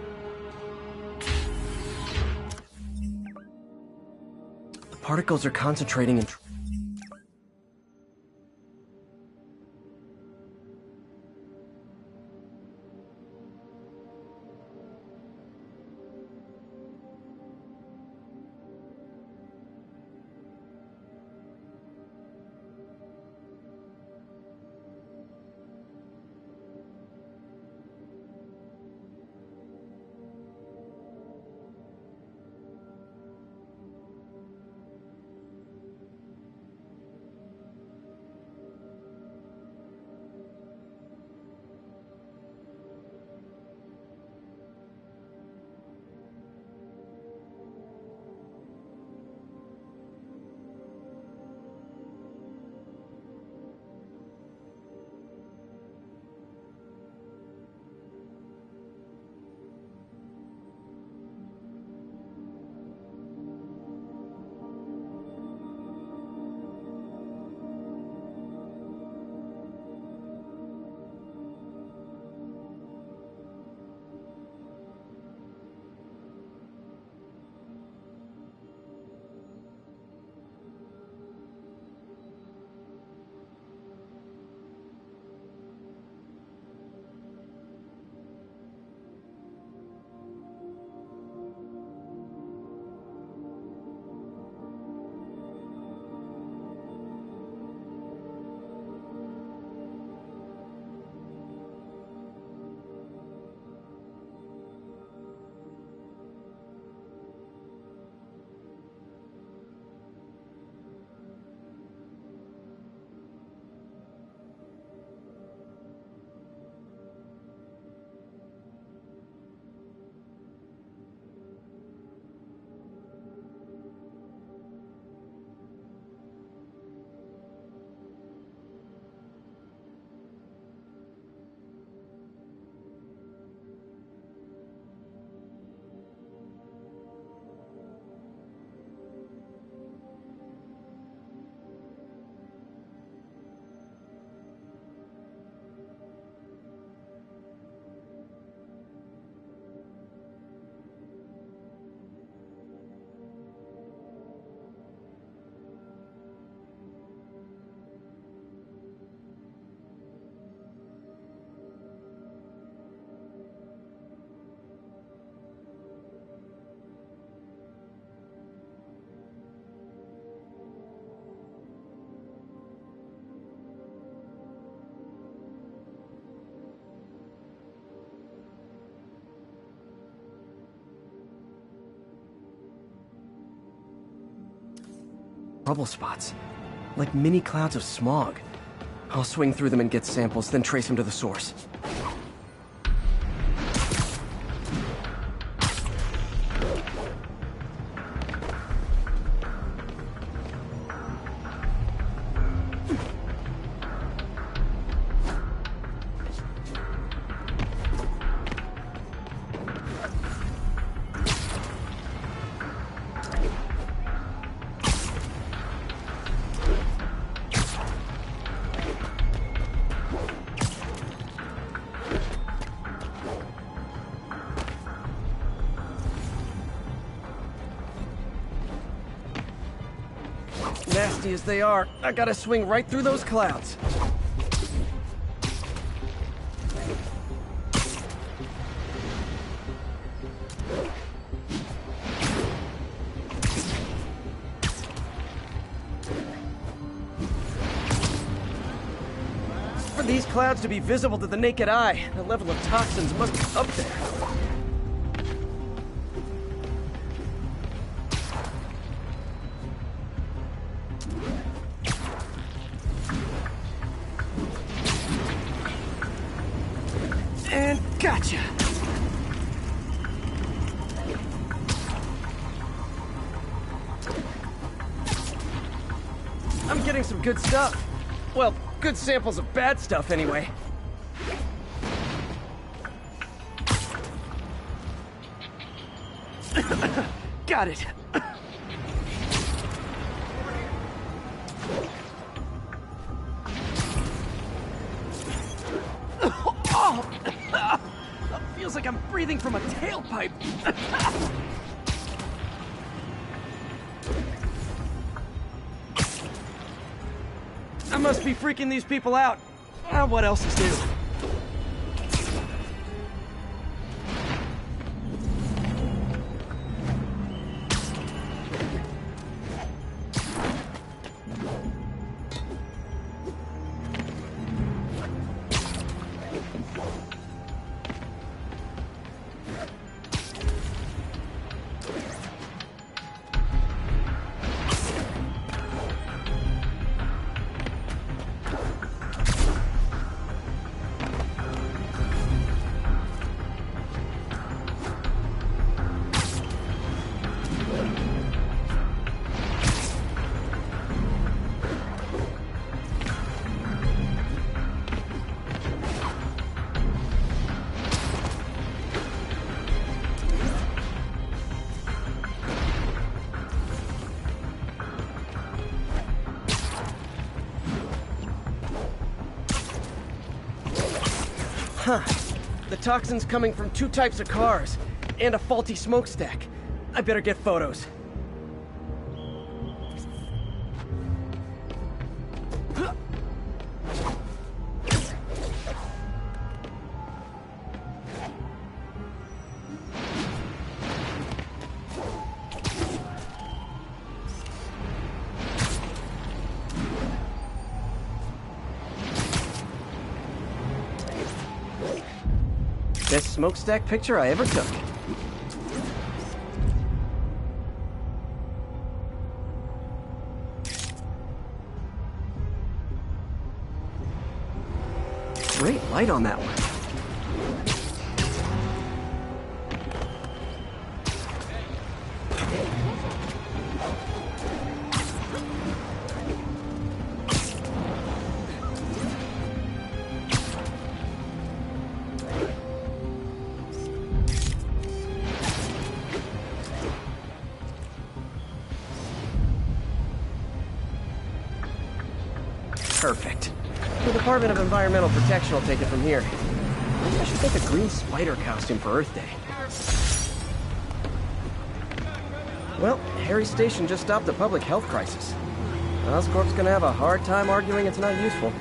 Speaker 1: The particles are concentrating in... trouble spots. Like mini clouds of smog. I'll swing through them and get samples, then trace them to the source. Nasty as they are, I gotta swing right through those clouds. For these clouds to be visible to the naked eye, the level of toxins must be up there. And gotcha! I'm getting some good stuff. Well, good samples of bad stuff, anyway. Got it. Feels like I'm breathing from a tailpipe. I must be freaking these people out. What else is new? Huh. The toxin's coming from two types of cars, and a faulty smokestack. I better get photos. Best smokestack picture I ever took. Great light on that one. Perfect. The Department of Environmental Protection will take it from here. Maybe I should make a green spider costume for Earth Day. Well, Harry Station just stopped a public health crisis. Oscorp's gonna have a hard time arguing it's not useful.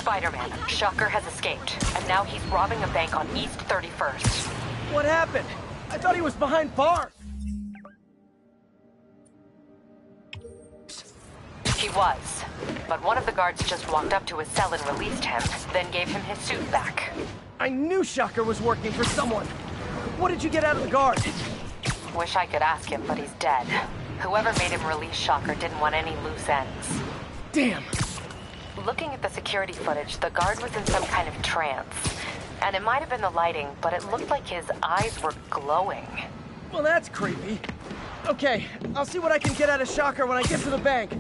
Speaker 11: Spider-Man, Shocker has escaped, and now he's robbing a bank on East 31st.
Speaker 1: What happened? I thought he was behind bars.
Speaker 11: He was, but one of the guards just walked up to his cell and released him, then gave him his suit back.
Speaker 1: I knew Shocker was working for someone. What did you get out of the guard?
Speaker 11: Wish I could ask him, but he's dead. Whoever made him release Shocker didn't want any loose ends.
Speaker 1: Damn.
Speaker 11: Looking at the security footage, the guard was in some kind of trance. And it might have been the lighting, but it looked like his eyes were glowing.
Speaker 1: Well, that's creepy. Okay, I'll see what I can get out of Shocker when I get to the bank.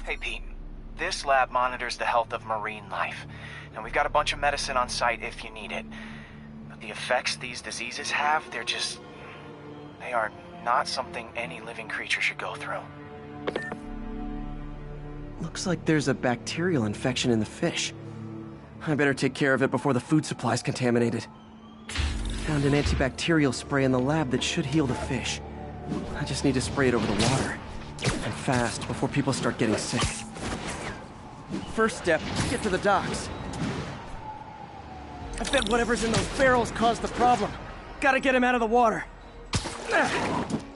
Speaker 16: Hey, Pete. This lab monitors the health of marine life. And we've got a bunch of medicine on site if you need it. But the effects these diseases have, they are not something any living creature should go through.
Speaker 1: Looks like there's a bacterial infection in the fish. I better take care of it before the food supply's contaminated. Found an antibacterial spray in the lab that should heal the fish. I just need to spray it over the water. And fast, before people start getting sick. First step, get to the docks. I bet whatever's in those barrels caused the problem. Gotta get him out of the water.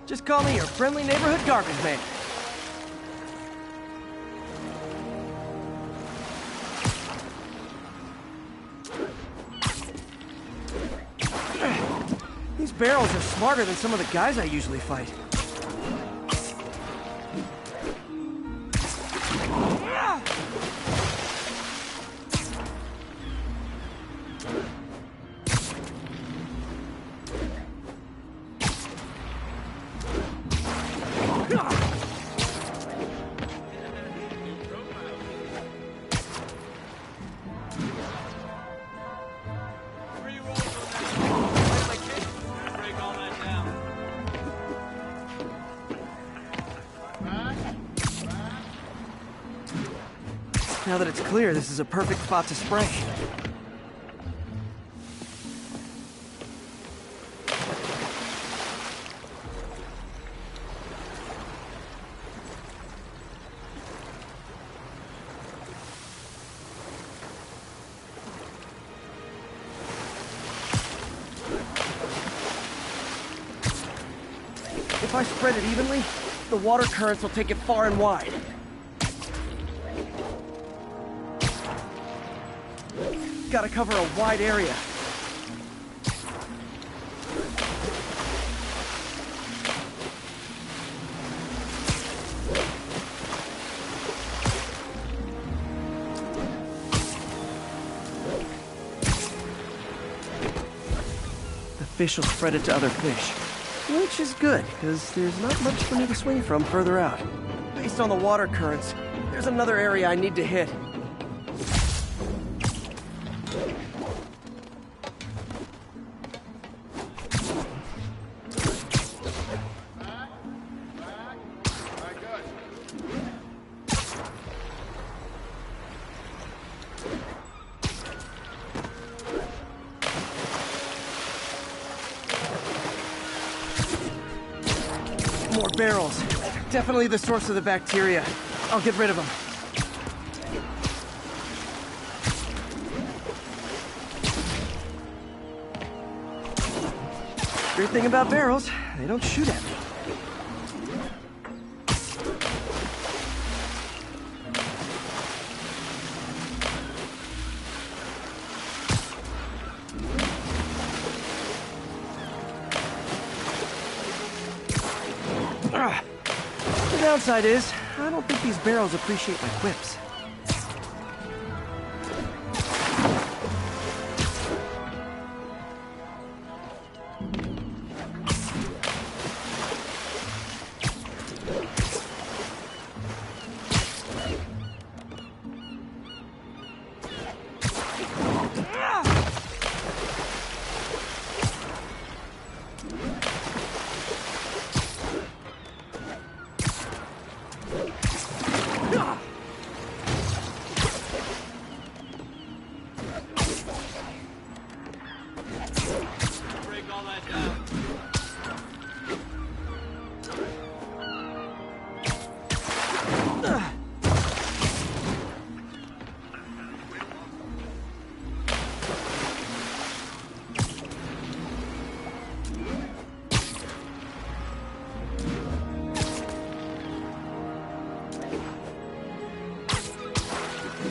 Speaker 1: Just call me your friendly neighborhood garbage man. These barrels are smarter than some of the guys I usually fight. Now that it's clear, this is a perfect spot to spray. If I spread it evenly, the water currents will take it far and wide. Gotta cover a wide area. The fish will spread it to other fish. Which is good, because there's not much for me to swing from further out. Based on the water currents, there's another area I need to hit. More barrels. Definitely the source of the bacteria. I'll get rid of them. Great thing about barrels, they don't shoot at me. The downside is, I don't think these barrels appreciate my quips.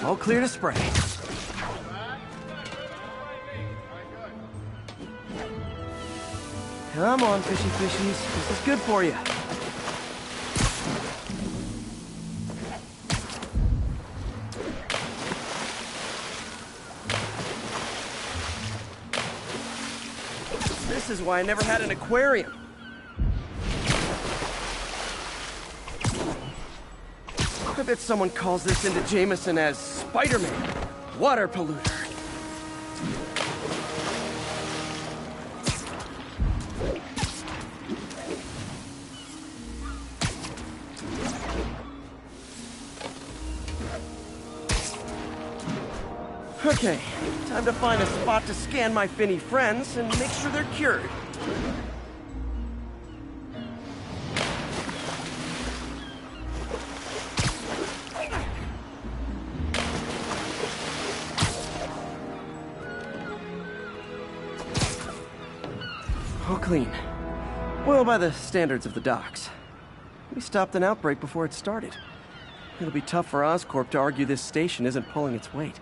Speaker 1: All clear to spray. Come on, fishy fishies. This is good for you. This is why I never had an aquarium. I bet someone calls this into Jameson as Spider-Man, water polluter. Okay, time to find a spot to scan my finny friends and make sure they're cured. All clean. Well, by the standards of the docks. We stopped an outbreak before it started. It'll be tough for Oscorp to argue this station isn't pulling its weight.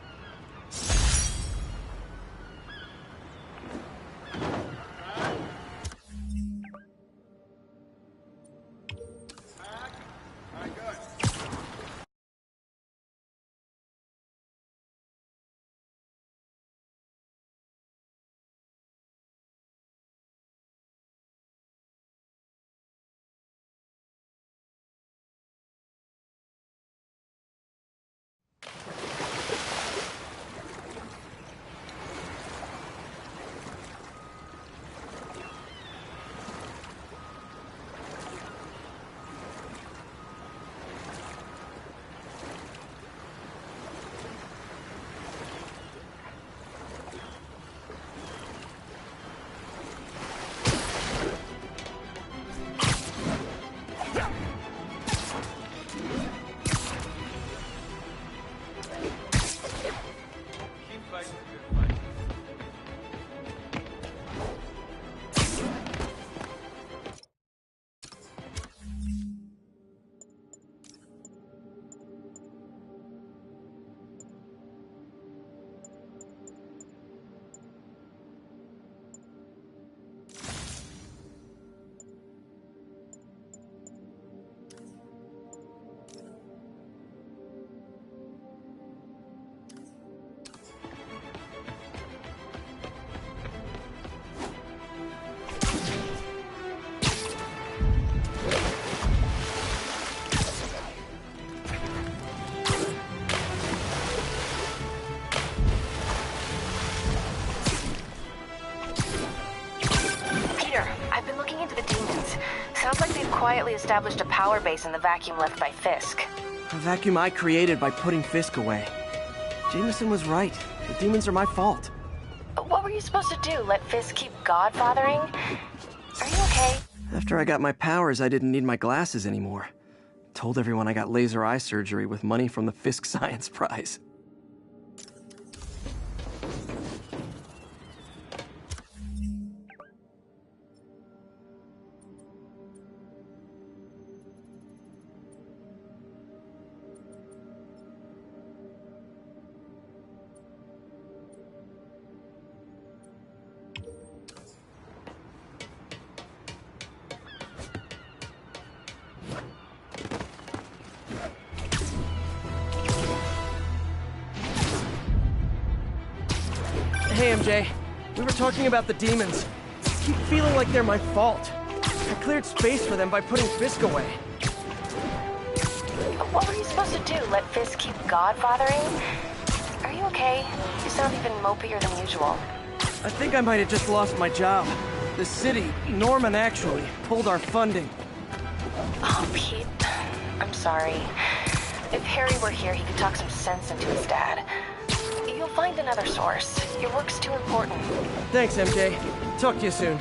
Speaker 11: Sounds like they've quietly established a power base in the vacuum left by Fisk.
Speaker 1: A vacuum I created by putting Fisk away. Jameson was right. The demons are my fault.
Speaker 11: What were you supposed to do? Let Fisk keep godfathering? Are you okay?
Speaker 1: After I got my powers, I didn't need my glasses anymore. Told everyone I got laser eye surgery with money from the Fisk Science Prize. Hey, MJ. We were talking about the demons. I keep feeling like they're my fault. I cleared space for them by putting Fisk away.
Speaker 11: What were you supposed to do? Let Fisk keep godfathering? Are you okay? You sound even mopier than usual.
Speaker 1: I think I might have just lost my job. The city, Norman actually, pulled our funding.
Speaker 11: Oh, Pete. I'm sorry. If Harry were here, he could talk some sense into his dad. You'll find another source. Your work's too important.
Speaker 1: Thanks, MJ. Talk to you soon.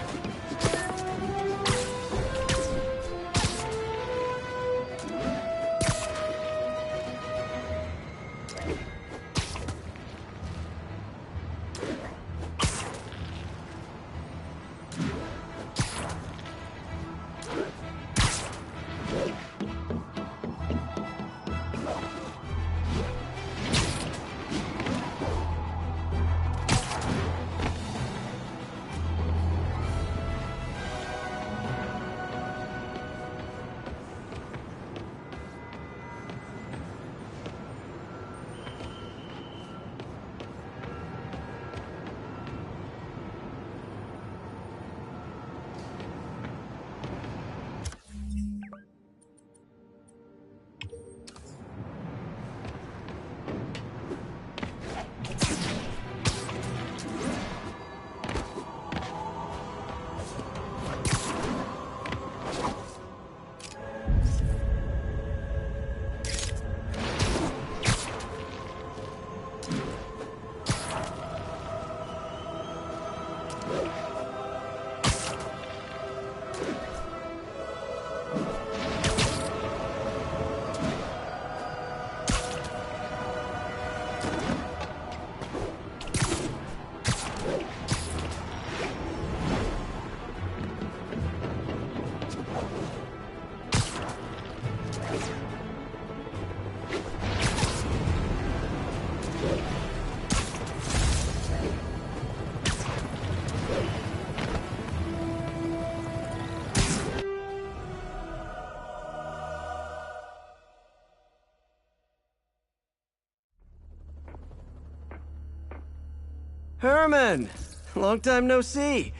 Speaker 1: Herman! Long time no see.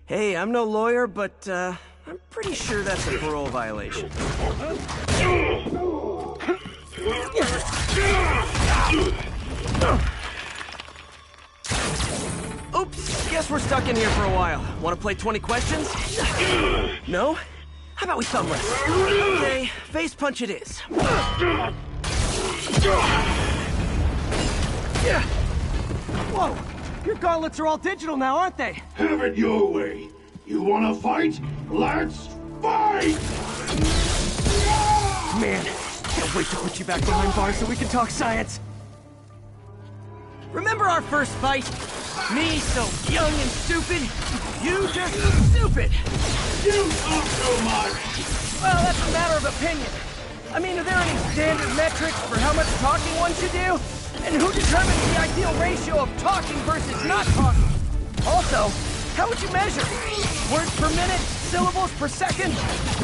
Speaker 1: Hey, I'm no lawyer, but, I'm pretty sure that's a parole violation. Oops, guess we're stuck in here for a while. Want to play 20 questions? No? How about we thumb wrestle? Okay, face punch it is. Whoa! Your gauntlets are all digital now, aren't they?
Speaker 10: Have it your way. You wanna fight? Let's fight!
Speaker 1: Man, can't wait to put you back behind bars so we can talk science. Remember our first fight? Me so young and stupid, you just stupid.
Speaker 10: You talk too much.
Speaker 1: Well, that's a matter of opinion. I mean, are there any standard metrics for how much talking one should do? And who determines the ideal ratio of talking versus not talking? Also, how would you measure? Words per minute? Syllables per second?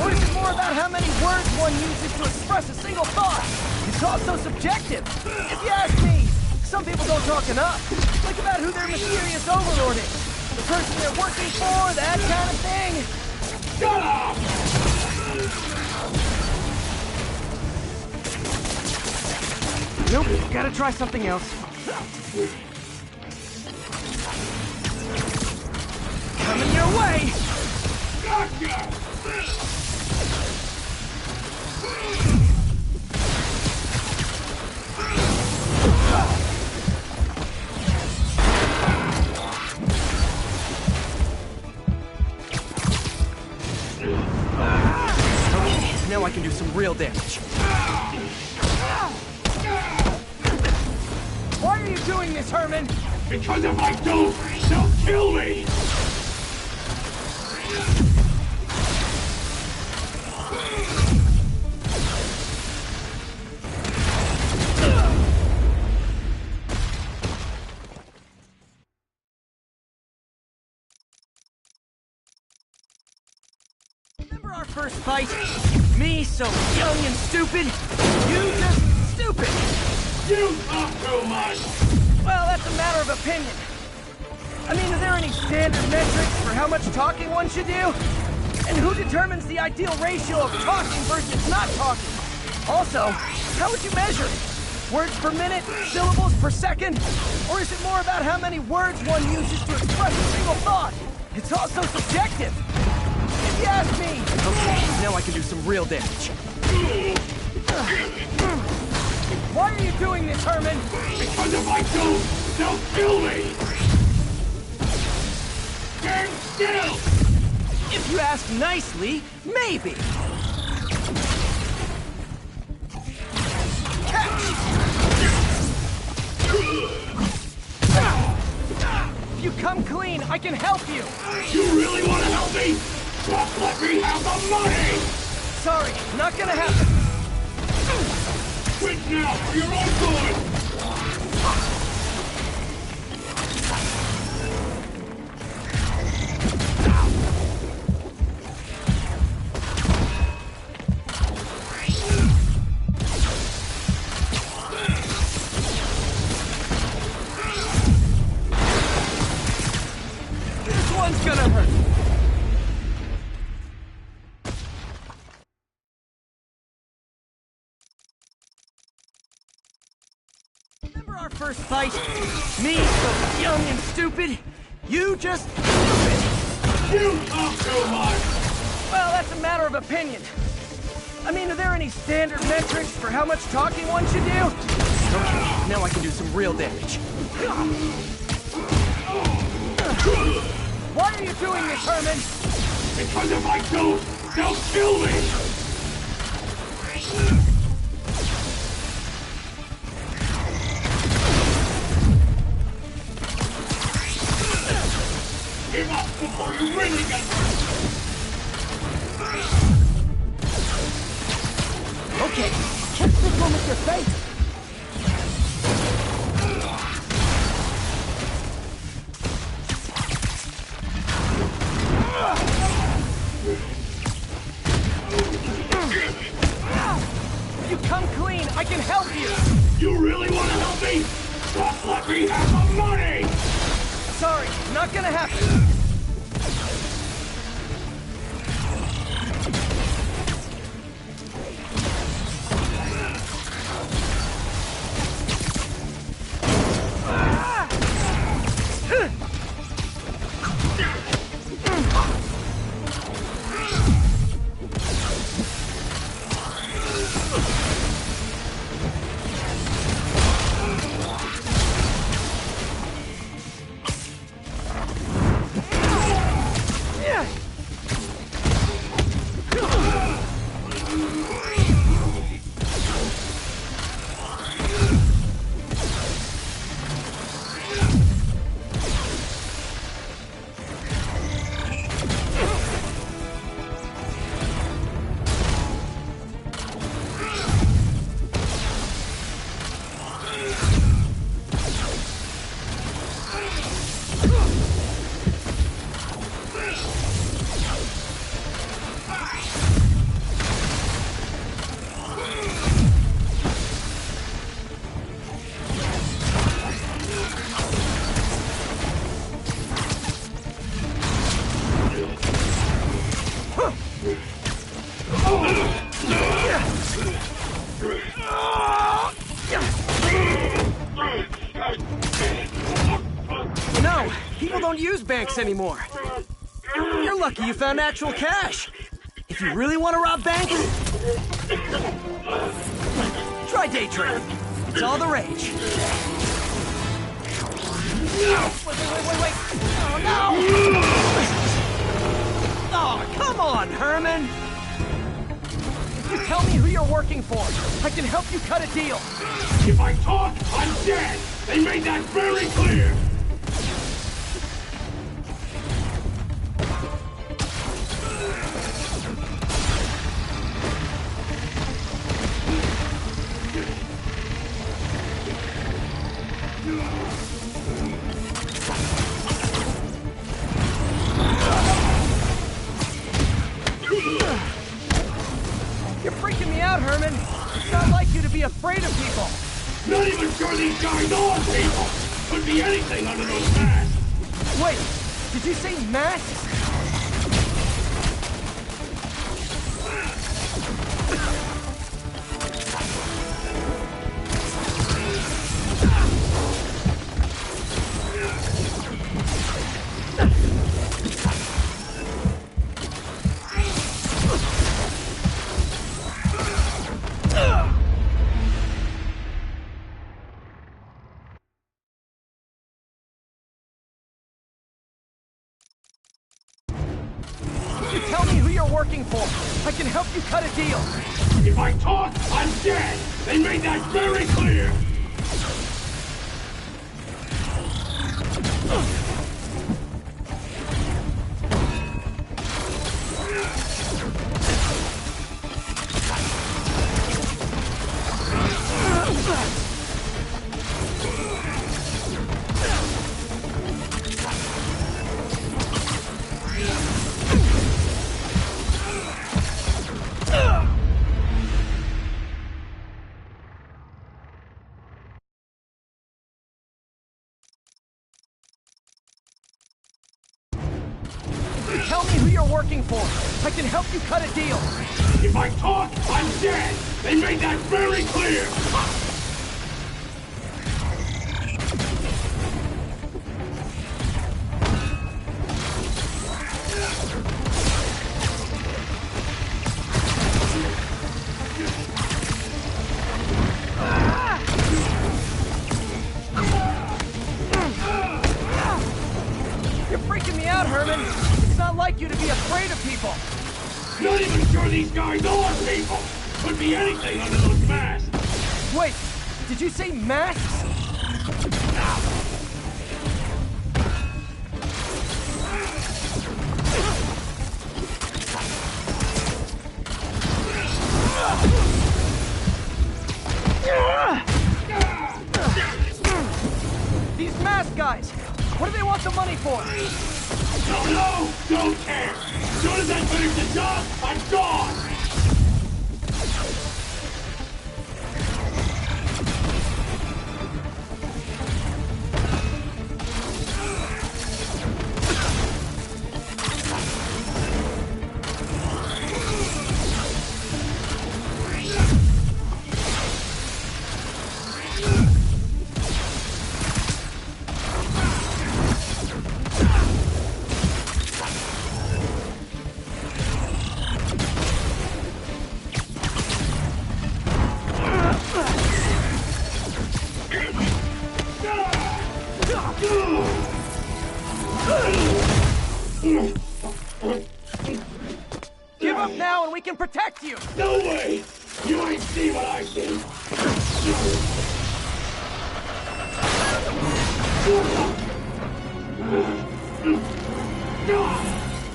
Speaker 1: Or is it more about how many words one uses to express a single thought? It's also subjective. If you ask me, some people don't talk enough. Think about who their mysterious overlord is. The person they're working for, that kind of thing.
Speaker 10: Shut up!
Speaker 1: Nope, gotta try something else. Coming your way!
Speaker 10: Gotcha!
Speaker 1: Okay, now I can do some real damage. Why are you doing this, Herman?
Speaker 10: Because if I don't, they'll kill me!
Speaker 1: Remember our first fight? Me so young and stupid, you just stupid!
Speaker 10: You talk too much!
Speaker 1: Well, that's a matter of opinion. I mean, are there any standard metrics for how much talking one should do? And who determines the ideal ratio of talking versus not talking? Also, how would you measure it? Words per minute? Syllables per second? Or is it more about how many words one uses to express a single thought? It's also subjective. If you ask me... Okay, now I can do some real damage. Why are you doing this, Herman?
Speaker 10: Because if I don't, they'll kill me! Stand still!
Speaker 1: If you ask nicely, maybe. Catch! If you come clean, I can help you!
Speaker 10: You really want to help me? Just let me have the money!
Speaker 1: Sorry, not gonna happen.
Speaker 10: Quit now, for your own good!
Speaker 1: This one's gonna hurt. Remember our first fight? Me so young and stupid, you just stupid.
Speaker 10: You talk too much!
Speaker 1: Well, that's a matter of opinion. I mean, are there any standard metrics for how much talking one should do? Okay, now I can do some real damage. Why are you doing this, Herman?
Speaker 10: Because if I don't, they'll kill me! Give up before you really get hurt!
Speaker 1: Okay, catch this one with your face. If you come clean, I can help you.
Speaker 10: You really want to help me? Just let me have the money!
Speaker 1: Sorry, not gonna happen. No, people don't use banks anymore. You're lucky you found actual cash. If you really want to rob banks, try day trading. It's all the rage. Wait. Oh, no! Oh, come on, Herman! If you tell me who you're working for, I can help you cut a deal.
Speaker 10: If I talk, I'm dead! They made that very clear!
Speaker 1: You're freaking me out, Herman. It's not like you to be afraid of people.
Speaker 10: Not even sure these guys are people! Could be anything under those masks!
Speaker 1: Wait, did you say masks? Tell me who you're working for. I can help you cut a deal.
Speaker 10: If I talk, I'm dead! They made that very clear!
Speaker 1: Tell me who you're working for. I can help you cut a deal.
Speaker 10: If I talk, I'm dead! They made that very clear!
Speaker 1: You're freaking me out, Herman. It's not like you to be afraid of people.
Speaker 10: Not even sure these guys are people! Could be anything under those masks!
Speaker 1: Wait, did you say masks? These mask guys, what do they want the money for?
Speaker 10: Don't know! Don't care! As soon as I finish the job, I'm gone!
Speaker 1: now and we can protect you!
Speaker 10: No way! You ain't see what I see!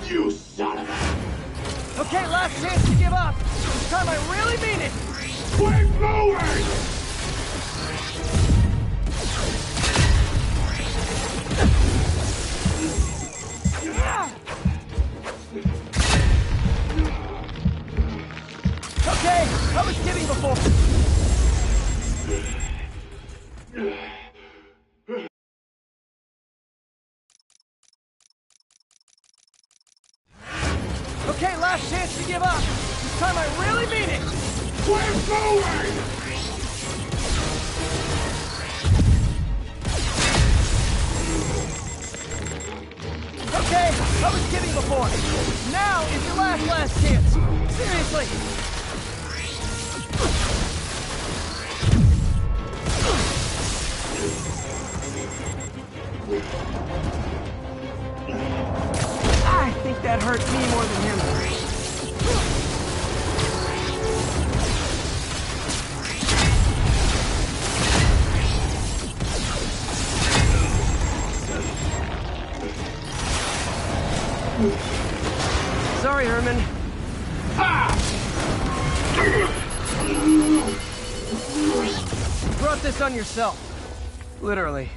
Speaker 10: You son of a...
Speaker 1: Okay, last chance to give up. This time I really mean it.
Speaker 10: Way forward!
Speaker 1: Okay, I was kidding before. Okay, last chance to give up. This time I really mean it.
Speaker 10: Way forward!
Speaker 1: Okay, I was kidding before. Now is your last chance. Seriously. I think that hurt me more than him. Sorry, Herman. You brought this on yourself. Literally.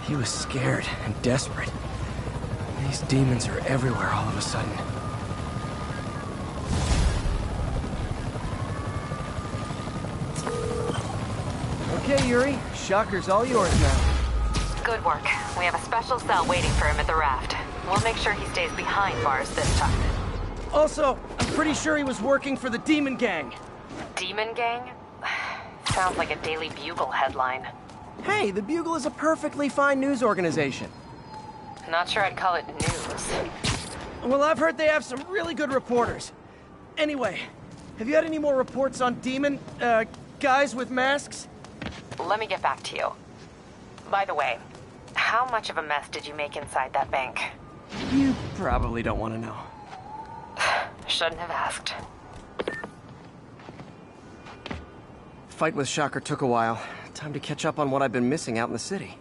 Speaker 1: He was scared and desperate. These demons are everywhere all of a sudden. Okay, Yuri. Shocker's all yours now.
Speaker 11: Good work. We have a special cell waiting for him at the raft. We'll make sure he stays behind bars this time.
Speaker 1: Also, I'm pretty sure he was working for the Demon Gang.
Speaker 11: Demon Gang? Sounds like a Daily Bugle headline.
Speaker 1: Hey, the Bugle is a perfectly fine news organization.
Speaker 11: Not sure I'd call it news.
Speaker 1: Well, I've heard they have some really good reporters. Anyway, have you had any more reports on demon, guys with masks?
Speaker 11: Let me get back to you. By the way, how much of a mess did you make inside that bank?
Speaker 1: You probably don't want to know.
Speaker 11: Shouldn't have asked.
Speaker 1: Fight with Shocker took a while. Time to catch up on what I've been missing out in the city.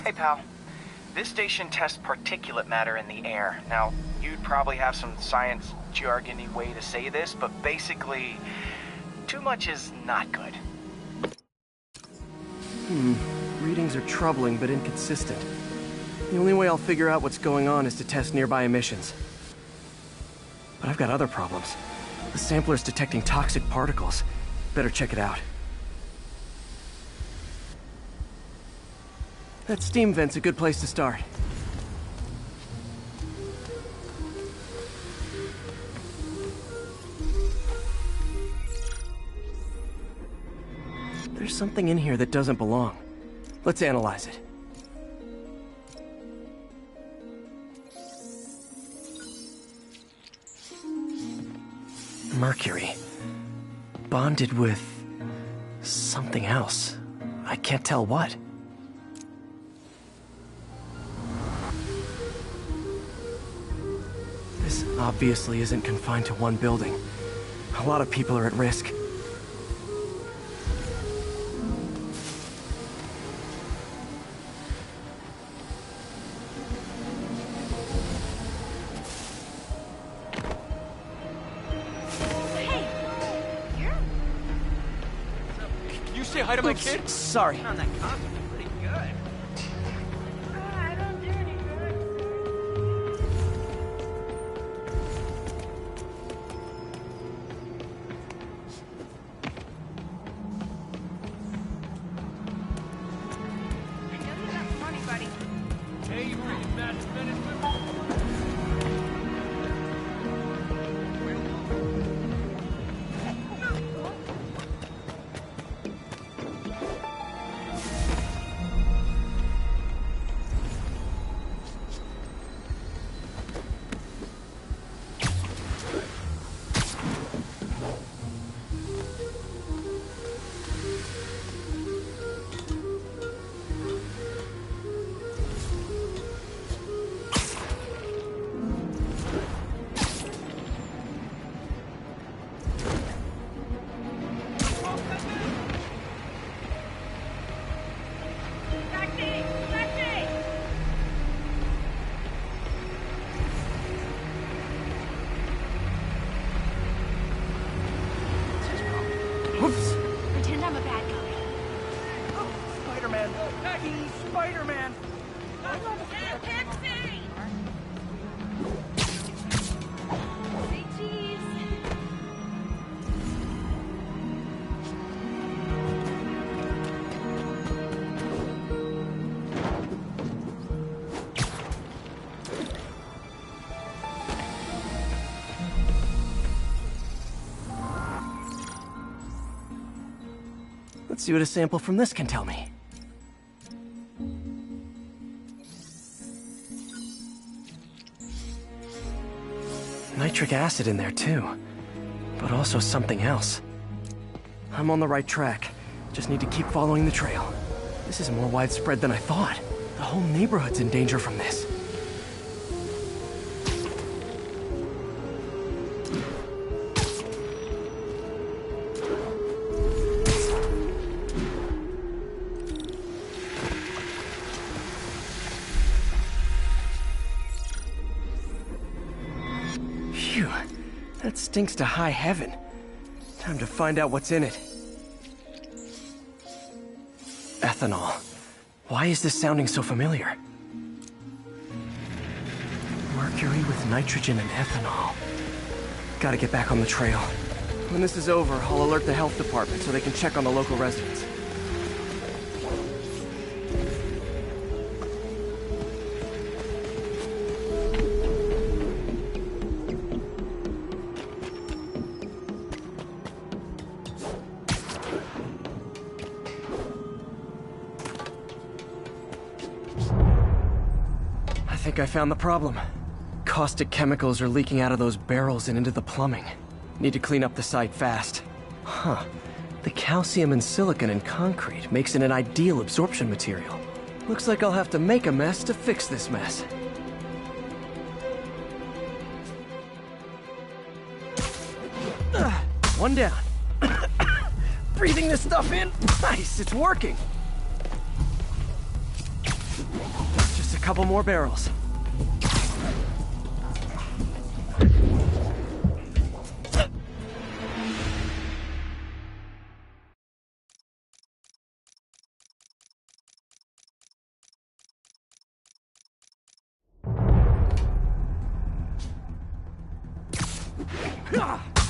Speaker 16: Hey, pal. This station tests particulate matter in the air. Now, you'd probably have some science jargony way to say this, but basically, too much is not good.
Speaker 1: Readings are troubling but inconsistent. The only way I'll figure out what's going on is to test nearby emissions. But I've got other problems. The sampler's detecting toxic particles. Better check it out. That steam vent's a good place to start. There's something in here that doesn't belong. Let's analyze it. Mercury. Bonded with something else. I can't tell what. This obviously isn't confined to one building. A lot of people are at risk.
Speaker 7: Can you say hi to my kid?
Speaker 1: Sorry.
Speaker 9: On that costume, pretty good. I don't do any good. I know you got some money, buddy.
Speaker 7: Hey, you freaking mad Spanish women?
Speaker 1: Whoops!
Speaker 2: Pretend I'm a bad guy.
Speaker 9: Oh, Spider-Man. He's Spider-Man.
Speaker 2: Taxi! Say cheese.
Speaker 1: Let's see what a sample from this can tell me. Nitric acid in there too, but also something else. I'm on the right track. Just need to keep following the trail. This is more widespread than I thought. The whole neighborhood's in danger from this. Phew, that stinks to high heaven. Time to find out what's in it. Ethanol. Why is this sounding so familiar? Mercury with nitrogen and ethanol. Gotta get back on the trail. When this is over, I'll alert the health department so they can check on the local residents. I think I found the problem. Caustic chemicals are leaking out of those barrels and into the plumbing. Need to clean up the site fast. Huh. The calcium and silicon in concrete makes it an ideal absorption material. Looks like I'll have to make a mess to fix this mess. One down. Breathing this stuff in? Nice, it's working. Just a couple more barrels.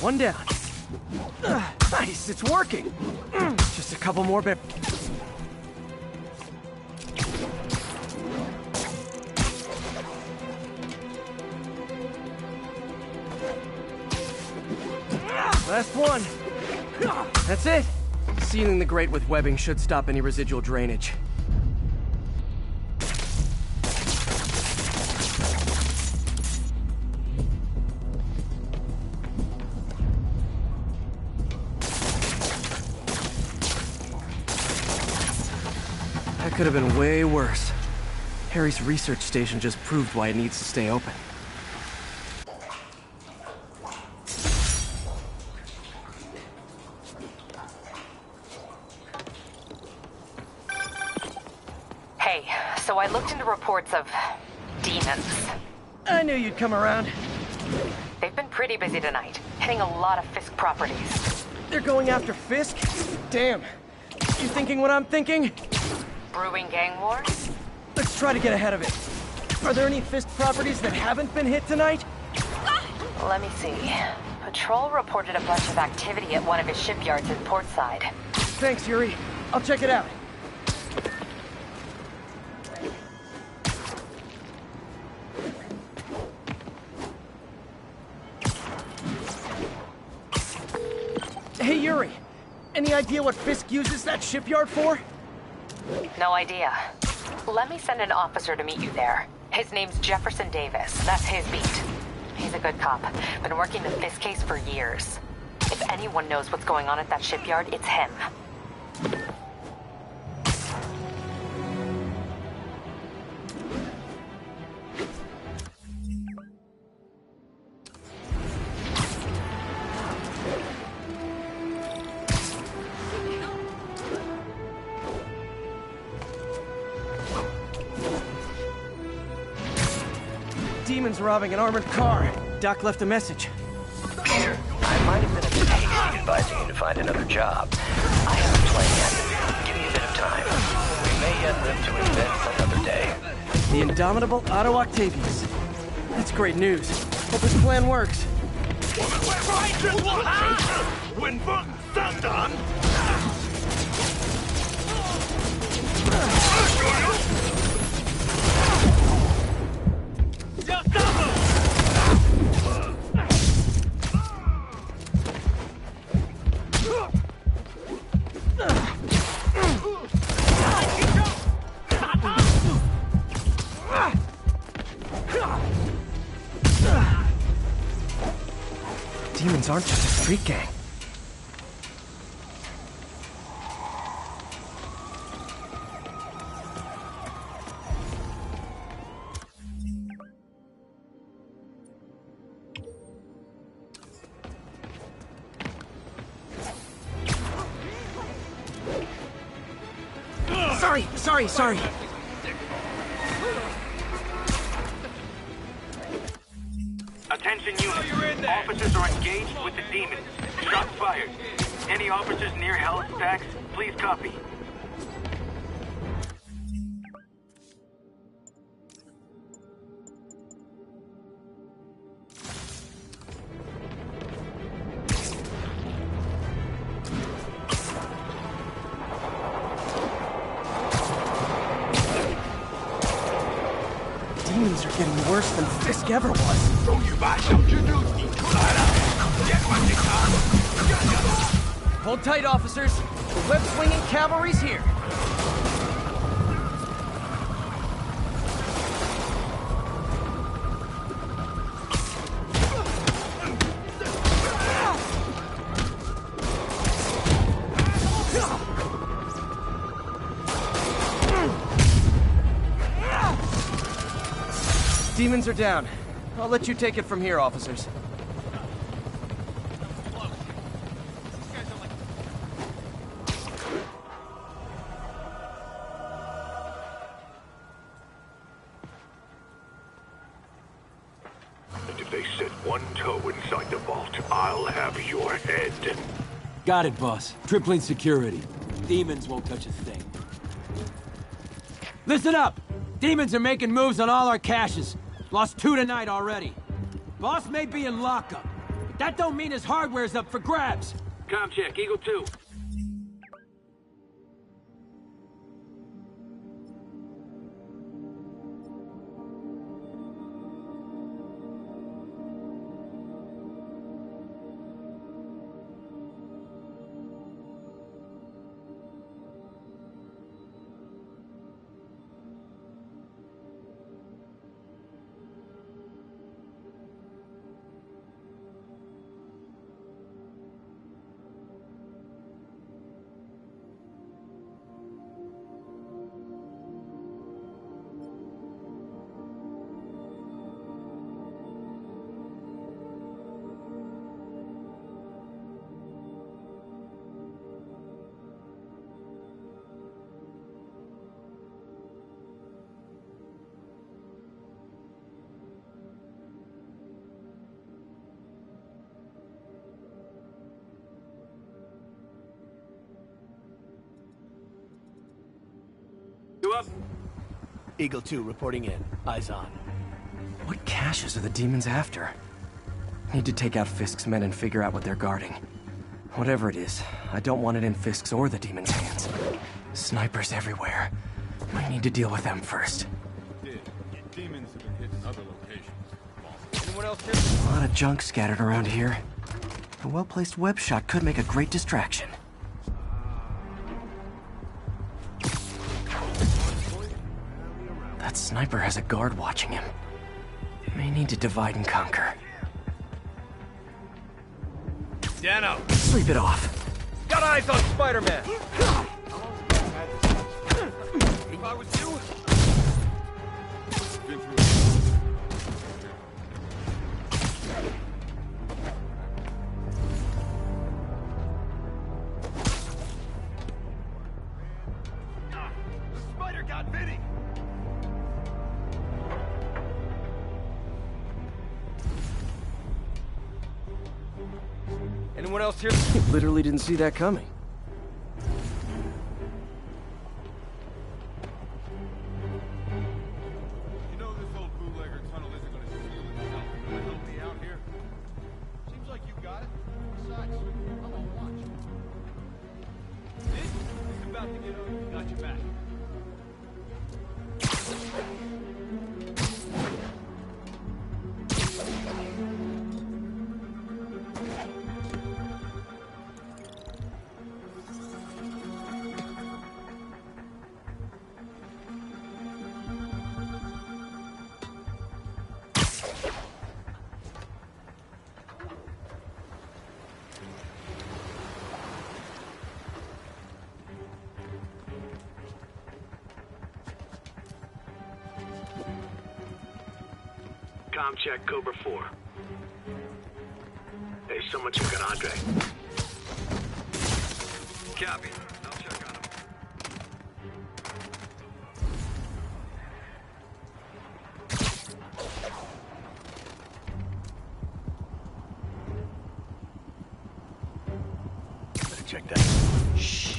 Speaker 1: One down. Nice, it's working. Just a couple more barrels. Last one. That's it. Sealing the grate with webbing should stop any residual drainage. could have been way worse. Harry's research station just proved why it needs to stay open.
Speaker 4: Hey, so I looked into reports of demons.
Speaker 1: I knew you'd come around.
Speaker 4: They've been pretty busy tonight, hitting a lot of Fisk properties.
Speaker 1: They're going after Fisk? Damn. You thinking what I'm thinking?
Speaker 4: Brewing gang war?
Speaker 1: Let's try to get ahead of it. Are there any Fisk properties that haven't been hit tonight?
Speaker 4: Let me see. Patrol reported a bunch of activity at one of his shipyards in Portside.
Speaker 1: Thanks, Yuri. I'll check it out. Hey, Yuri. Any idea what Fisk uses that shipyard for?
Speaker 4: No idea. Let me send an officer to meet you there. His name's Jefferson Davis. That's his beat. He's a good cop. Been working the Fisk case for years. If anyone knows what's going on at that shipyard, it's him.
Speaker 1: Demons robbing an armored car. Doc left a message.
Speaker 6: Peter, I might have been a bit hasty advising you to find another job. I have a plan yet. Give me a bit of time. We may yet live to invent another day.
Speaker 1: The indomitable Otto Octavius. That's great news. Hope this plan works.
Speaker 10: When that's done.
Speaker 1: Demons aren't just a street gang. Sorry.
Speaker 9: Attention units. Officers are engaged with the demons. Shots fired. Any officers near Hell's Stacks, please copy.
Speaker 1: Demons are getting worse than Fisk ever was. Hold tight, officers. The web-swinging cavalry's here. Demons are down. I'll let you take it from here, officers.
Speaker 10: And if they set one toe inside the vault, I'll have your head.
Speaker 17: Got it, boss. Tripling security. Demons won't touch a thing. Listen up! Demons are making moves on all our caches. Lost 2 tonight already. Boss may be in lockup, but that don't mean his hardware's up for grabs.
Speaker 9: Com check, Eagle 2.
Speaker 7: up?
Speaker 15: Eagle 2 reporting in. Eyes on.
Speaker 1: What caches are the demons after? Need to take out Fisk's men and figure out what they're guarding. Whatever it is, I don't want it in Fisk's or the demons' hands. Snipers everywhere. I need to deal with them first.
Speaker 7: Demons have been hitting other locations. Anyone else here?
Speaker 1: A lot of junk scattered around here. A well-placed web shot could make a great distraction. That sniper has a guard watching him. May need to divide and conquer.
Speaker 7: Dano!
Speaker 1: Sleep it off.
Speaker 7: Got eyes on Spider-Man! If I was you... The spider got Vinny! Anyone else here?
Speaker 1: Literally didn't see that coming.
Speaker 7: You know this old bootlegger tunnel isn't gonna seal itself. You wanna help me out here? Seems like you got it. Besides, I'm on watch. This is about to get ugly. Got your back.
Speaker 15: Com check Cobra 4. Hey, someone check on Andre.
Speaker 7: Copy. I'll check on him.
Speaker 15: Better check that. Shh.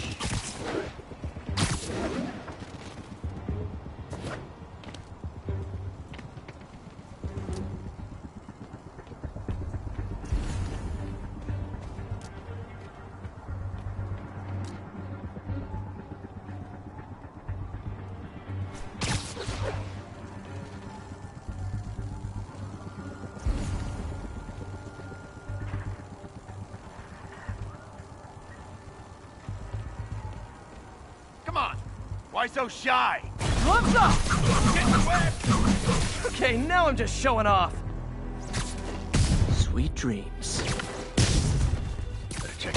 Speaker 7: Come on! Why so shy?
Speaker 1: Gloves up! Okay, now I'm just showing off. Sweet dreams.
Speaker 15: Better check.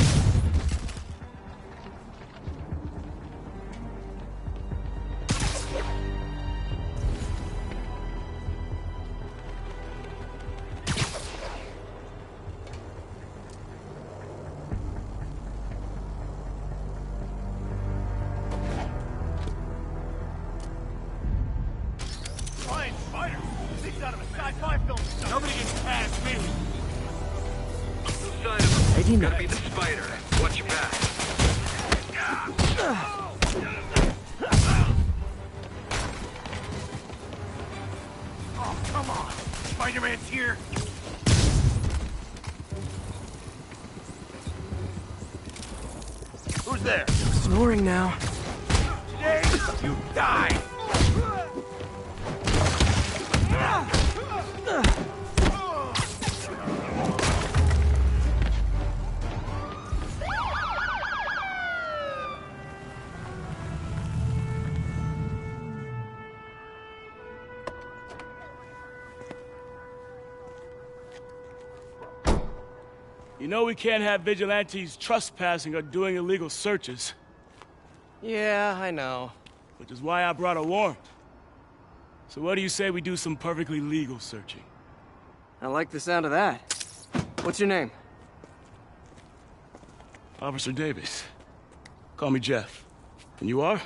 Speaker 7: Flying spider! This out of a sci-fi film. Nobody gets past me. No sign of him.
Speaker 1: Eddie
Speaker 7: Gotta be the spider. Watch your back. Oh, come on! Spider-Man's here! Who's there?
Speaker 1: Snoring now.
Speaker 7: Today, you die!
Speaker 18: You know we can't have vigilantes trespassing or doing illegal searches.
Speaker 1: Yeah, I know.
Speaker 18: Which is why I brought a warrant. So what do you say we do some perfectly legal searching?
Speaker 1: I like the sound of that. What's your name?
Speaker 18: Officer Davis. Call me Jeff. And you are?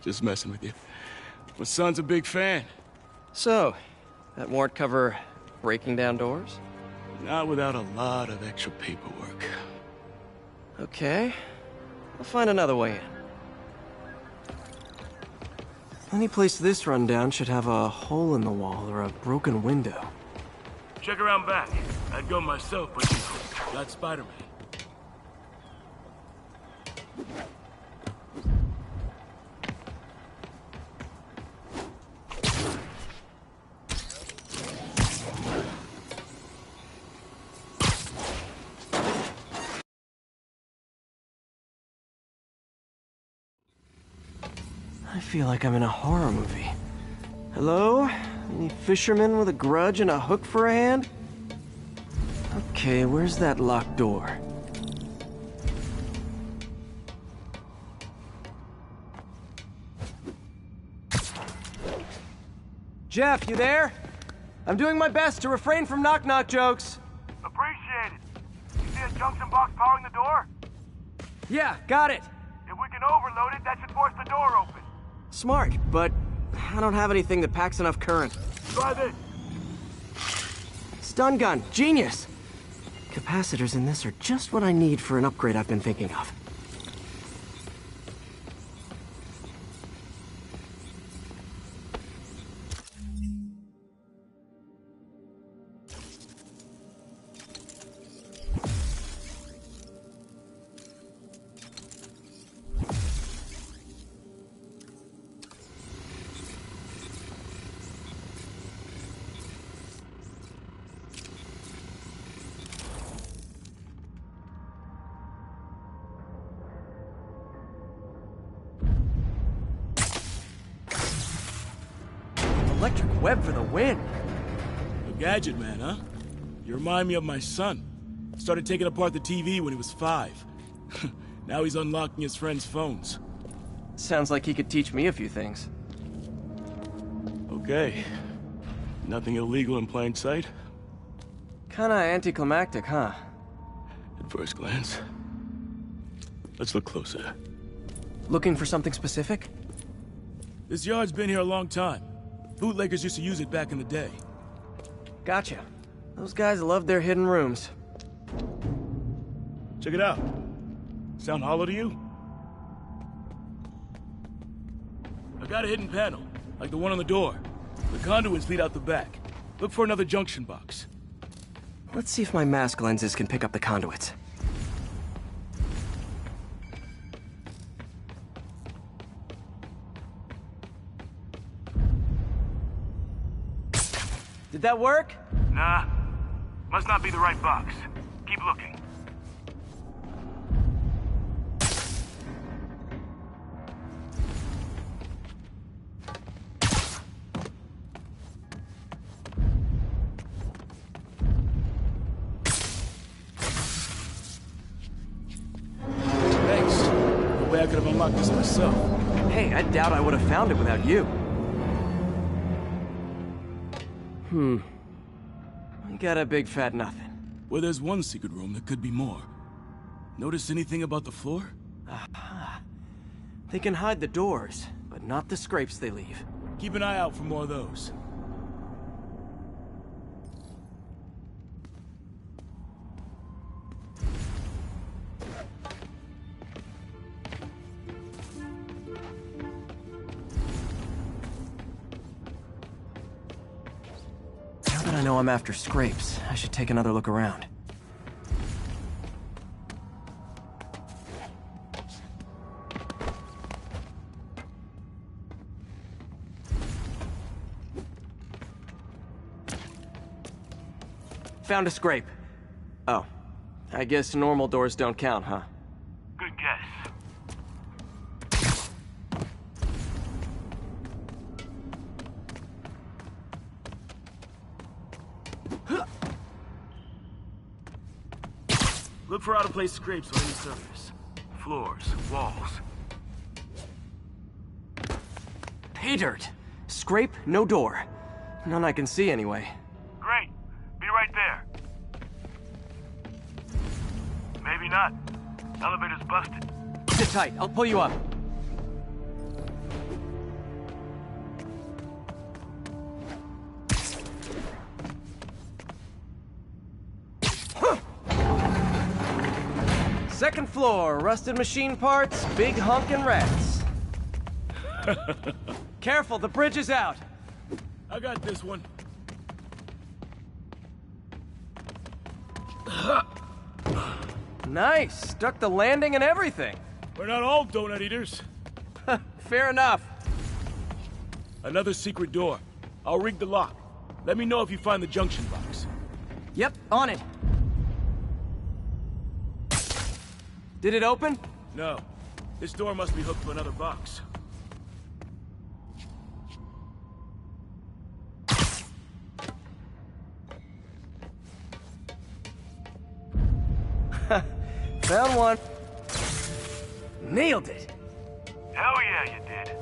Speaker 18: Just messing with you. My son's a big fan.
Speaker 1: So, that warrant cover breaking down doors?
Speaker 18: Not without a lot of extra paperwork.
Speaker 1: Okay. I'll find another way in. Any place this rundown should have a hole in the wall or a broken window.
Speaker 18: Check around back. I'd go myself, but you got Spider-Man.
Speaker 1: I feel like I'm in a horror movie. Hello? Any fisherman with a grudge and a hook for a hand? Okay, where's that locked door? Jeff, you there? I'm doing my best to refrain from knock-knock jokes.
Speaker 9: Appreciate it. You see a junction box powering the door?
Speaker 1: Yeah, got it.
Speaker 9: If we can overload it, that should force the door open.
Speaker 1: Smart, but I don't have anything that packs enough current.
Speaker 9: Try this.
Speaker 1: Stun gun, genius! Capacitors in this are just what I need for an upgrade I've been thinking of. Electric web for the win.
Speaker 18: A gadget man, huh? You remind me of my son. Started taking apart the TV when he was 5. Now he's unlocking his friends' phones.
Speaker 1: Sounds like he could teach me a few things.
Speaker 18: Okay. Nothing illegal in plain sight?
Speaker 1: Kinda anticlimactic, huh?
Speaker 18: At first glance. Let's look closer.
Speaker 1: Looking for something specific?
Speaker 18: This yard's been here a long time. Bootleggers used to use it back in the day.
Speaker 1: Gotcha. Those guys love their hidden rooms.
Speaker 18: Check it out. Sound hollow to you? I got a hidden panel, like the one on the door. The conduits lead out the back. Look for another junction box.
Speaker 1: Let's see if my mask lenses can pick up the conduits. Did that work?
Speaker 9: Nah. Must not be the right box. Keep looking.
Speaker 18: Thanks. No way I could have unlocked this myself.
Speaker 1: Hey, I doubt I would have found it without you. I got a big fat nothing.
Speaker 18: Well, there's one secret room that could be more. Notice anything about the floor?
Speaker 1: Aha. They can hide the doors, but not the scrapes they leave.
Speaker 18: Keep an eye out for more of those.
Speaker 1: Now that I know I'm after scrapes, I should take another look around. Found a scrape. Oh. I guess normal doors don't count, huh?
Speaker 9: Good guess.
Speaker 18: Look for out-of-place scrapes on any surface. Floors, walls.
Speaker 1: Pay dirt. Scrape, no door. None I can see anyway.
Speaker 9: Great. Be right there. Maybe not. Elevator's busted.
Speaker 1: Sit tight. I'll pull you up. Second floor, rusted machine parts, big honkin' rats.
Speaker 17: Careful, the bridge is out.
Speaker 18: I got this one.
Speaker 17: Nice, stuck the landing and everything.
Speaker 18: We're not all donut eaters.
Speaker 17: Fair enough.
Speaker 18: Another secret door. I'll rig the lock. Let me know if you find the junction box.
Speaker 17: Yep, on it. Did it open?
Speaker 18: No. This door must be hooked to another box.
Speaker 17: Found one. Nailed it.
Speaker 9: Hell yeah, you did.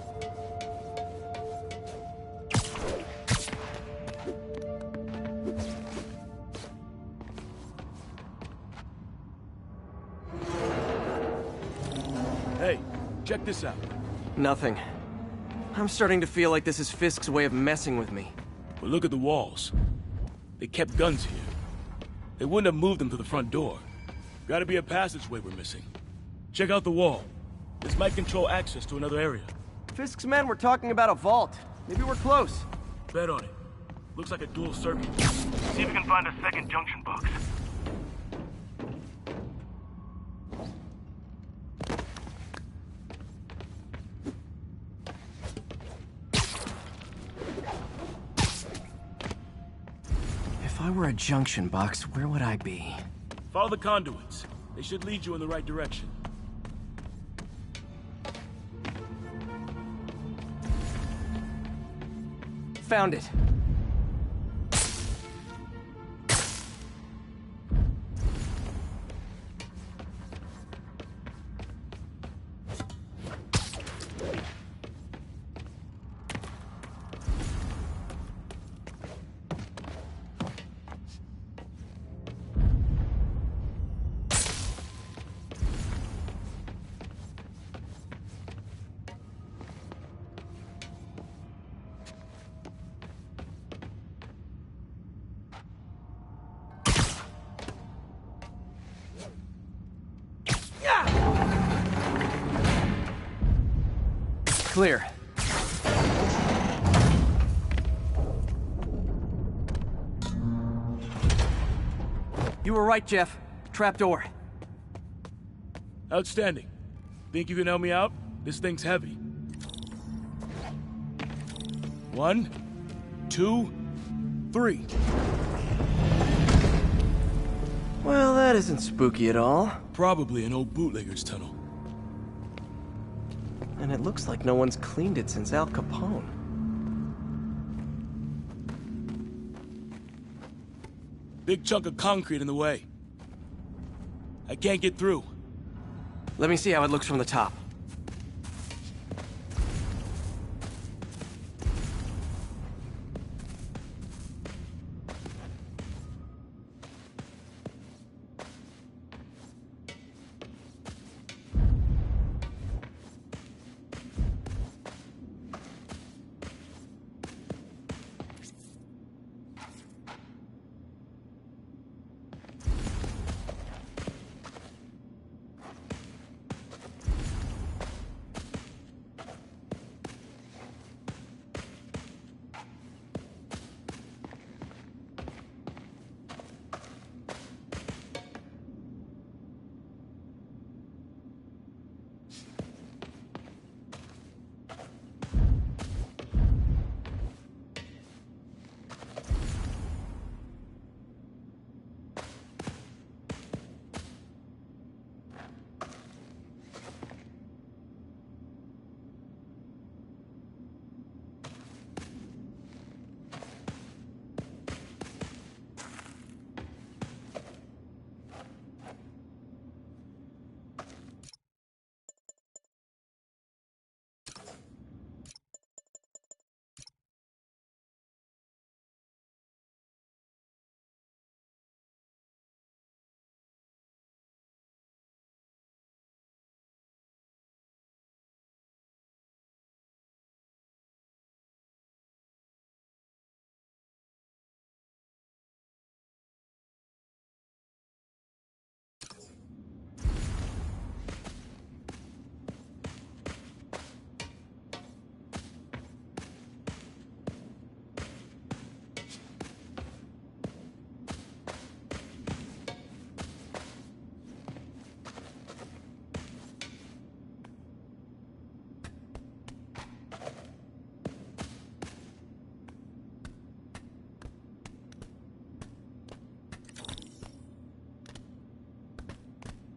Speaker 18: Hey, check this out.
Speaker 17: Nothing. I'm starting to feel like this is Fisk's way of messing with me.
Speaker 18: But look at the walls. They kept guns here. They wouldn't have moved them to the front door. Gotta be a passageway we're missing. Check out the wall. This might control access to another area.
Speaker 17: Fisk's men were talking about a vault. Maybe we're close.
Speaker 18: Bet on it. Looks like a dual circuit.
Speaker 9: See if we can find a second junction box.
Speaker 17: If I were a junction box, where would I be?
Speaker 18: Follow the conduits. They should lead you in the right direction.
Speaker 17: Found it. Clear. You were right, Jeff. Trapdoor.
Speaker 18: Outstanding. Think you can help me out? This thing's heavy. 1, 2, 3.
Speaker 17: Well, that isn't spooky at all.
Speaker 18: Probably an old bootlegger's tunnel.
Speaker 17: And it looks like no one's cleaned it since Al Capone.
Speaker 18: Big chunk of concrete in the way. I can't get through.
Speaker 17: Let me see how it looks from the top.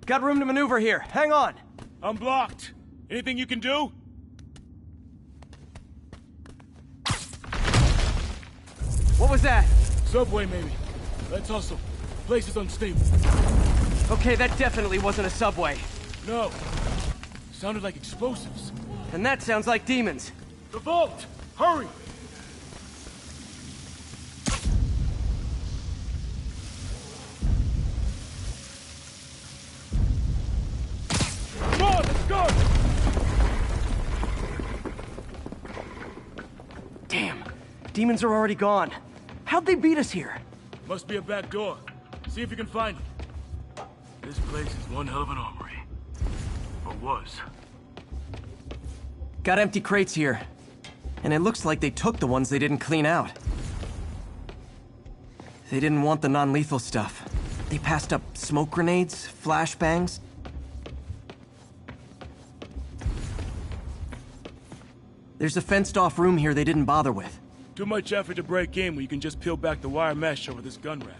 Speaker 1: Got room to maneuver here. Hang on.
Speaker 18: I'm blocked. Anything you can do?
Speaker 1: What was that?
Speaker 18: Subway, maybe. Let's hustle. Place is unstable.
Speaker 1: Okay, that definitely wasn't a subway.
Speaker 18: No. Sounded like explosives.
Speaker 1: And that sounds like demons.
Speaker 18: The vault! Hurry! Come on, let's go!
Speaker 1: Damn. Demons are already gone. How'd they beat us here?
Speaker 18: Must be a back door. See if you can find it. This place is one hell of an armory. Or was.
Speaker 1: Got empty crates here. And it looks like they took the ones they didn't clean out. They didn't want the non-lethal stuff. They passed up smoke grenades, flashbangs. There's a fenced-off room here they didn't bother with.
Speaker 18: Too much effort to break in when you can just peel back the wire mesh over this gun rack.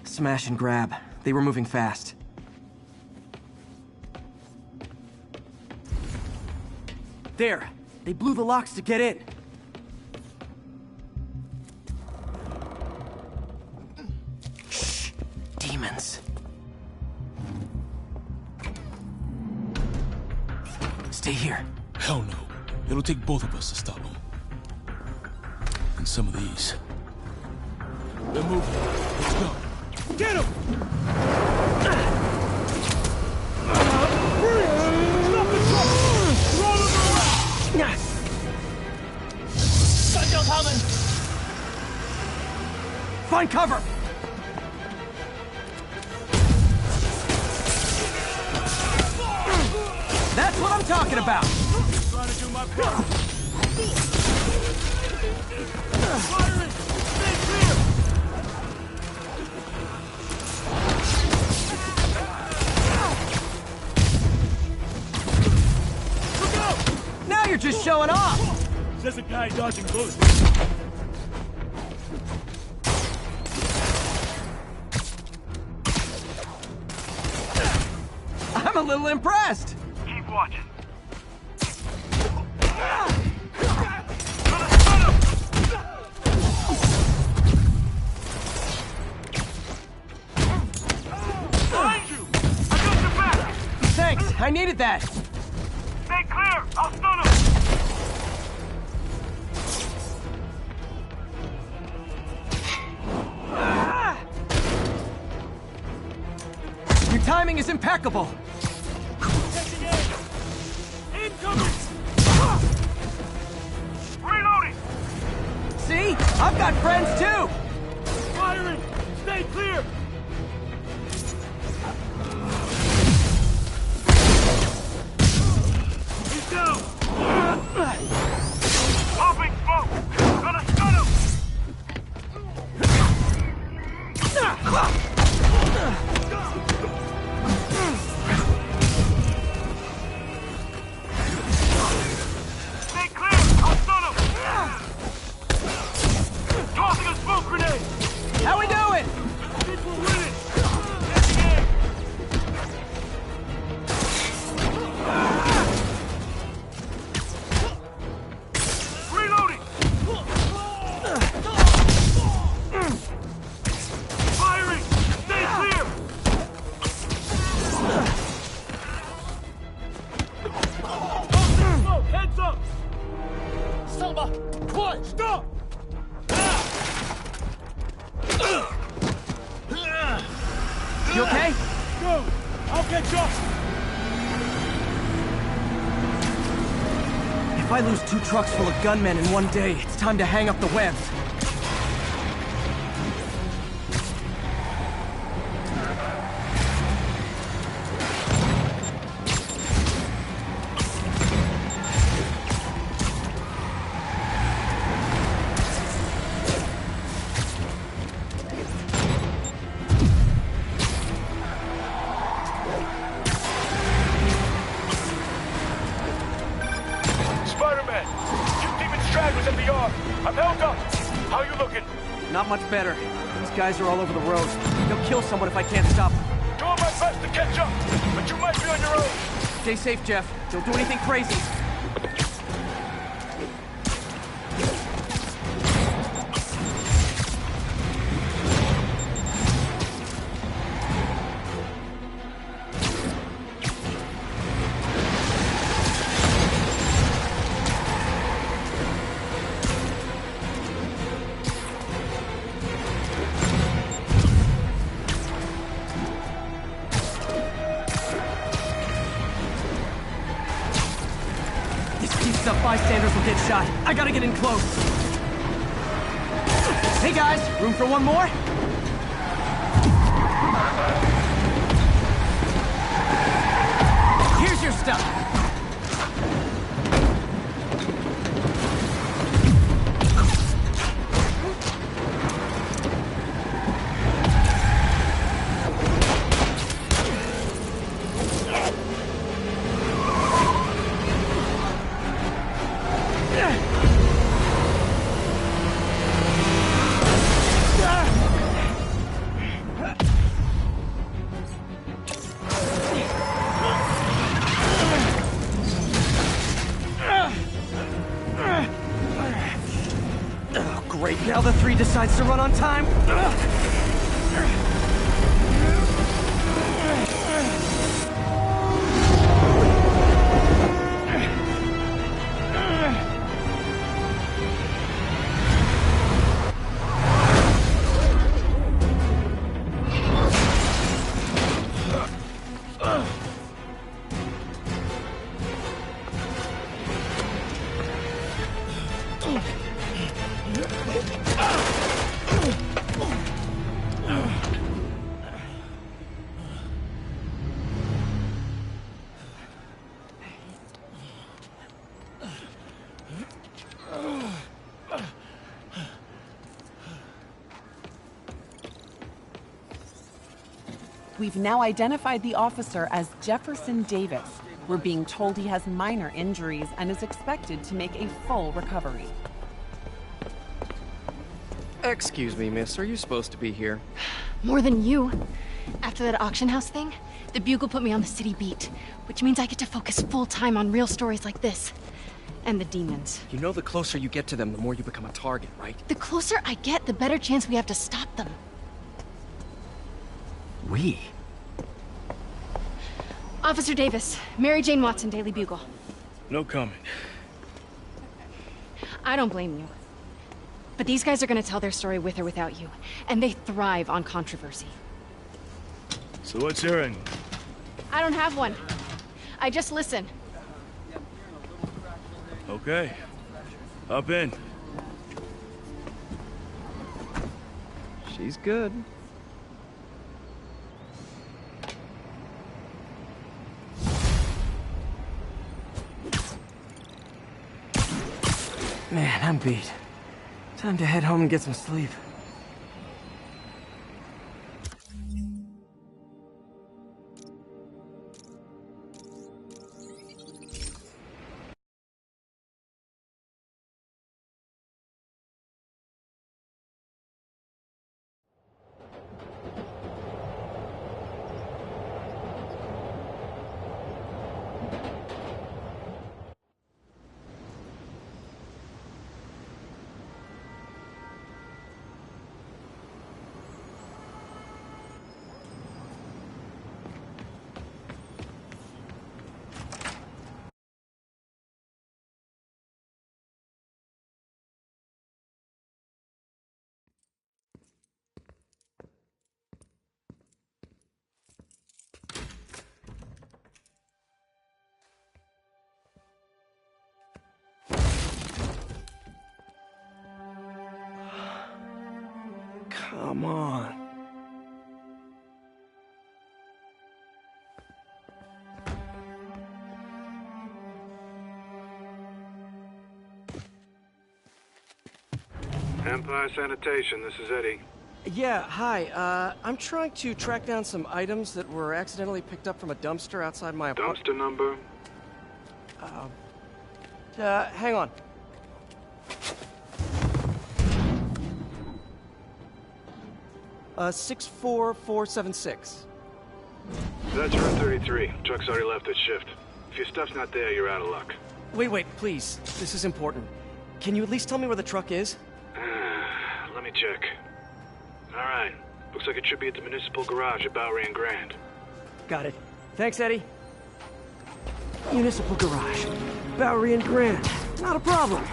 Speaker 1: Smash and grab. They were moving fast. There! They blew the locks to get in! Shh! Demons. Stay here.
Speaker 18: Hell no. It'll take both of us to stop them. And some of these. They're moving. Let's go. Get him! Stop the truck! Roll him around!
Speaker 1: Find cover! That's what I'm talking about!
Speaker 18: Trying to do my part. Firing! Stay clear! Look out!
Speaker 1: Now you're just showing off!
Speaker 18: Says a guy dodging bullets.
Speaker 1: I'm a little impressed!
Speaker 9: Keep watching. Behind you! I got your back!
Speaker 1: Thanks, I needed that!
Speaker 9: Stay clear! I'll stun him!
Speaker 1: Your timing is impeccable!
Speaker 9: Incoming! Reloading!
Speaker 1: See? I've got friends too!
Speaker 18: Firing! Stay clear!
Speaker 9: He's down! Popping smoke! Gonna stun him! Stay clear! I'll stun him! Tossing a smoke grenade!
Speaker 1: How we doing?
Speaker 9: I think we're winning! Getting in! Reloading! Firing! Stay clear! Tossing smoke! Heads up!
Speaker 18: Selma! Quiet! Stop!
Speaker 1: You okay?
Speaker 18: Go! I'll catch up!
Speaker 1: If I lose 2 trucks full of gunmen in one day, it's time to hang up the webs.
Speaker 9: Spider-Man! 2 demon stragglers at the yard! I'm held up! How you looking?
Speaker 1: Not much better. These guys are all over the road. They'll kill someone if I can't stop them.
Speaker 9: Do
Speaker 7: to catch up, but you might be on your own.
Speaker 1: Stay safe, Jeff. Don't do anything crazy. Bystanders will get shot. I gotta get in close. Hey guys, room for one more? Here's your stuff. Great, now the 3 decides to run on time.
Speaker 19: We've now identified the officer as Jefferson Davis. We're being told he has minor injuries and is expected to make a full recovery.
Speaker 20: Excuse me, miss. Are you supposed to be here?
Speaker 21: More than you. After that auction house thing, the Bugle put me on the city beat, which means I get to focus full-time on real stories like this. And the demons.
Speaker 20: You know the closer you get to them, the more you become a target, right?
Speaker 21: The closer I get, the better chance we have to stop them.
Speaker 20: We?
Speaker 21: Officer Davis, Mary Jane Watson, Daily Bugle.
Speaker 18: No comment.
Speaker 21: I don't blame you. But these guys are gonna tell their story with or without you, and they thrive on controversy.
Speaker 18: So what's your angle?
Speaker 21: I don't have one. I just listen.
Speaker 18: Okay. Hop in.
Speaker 20: She's good.
Speaker 1: Man, I'm beat. Time to head home and get some sleep. Come on.
Speaker 22: Empire Sanitation, this is Eddie.
Speaker 1: Yeah, hi. I'm trying to track down some items that were accidentally picked up from a dumpster outside my apartment.
Speaker 22: Dumpster number?
Speaker 1: Hang on. Uh, 64476.
Speaker 22: That's Route 33. Truck's already left its shift. If your stuff's not there, you're out of luck.
Speaker 20: Wait, please. This is important. Can you at least tell me where the truck is?
Speaker 22: Let me check. Alright. Looks like it should be at the municipal garage at Bowery and Grand.
Speaker 1: Got it. Thanks, Eddie. Municipal garage. Bowery and Grand. Not a problem.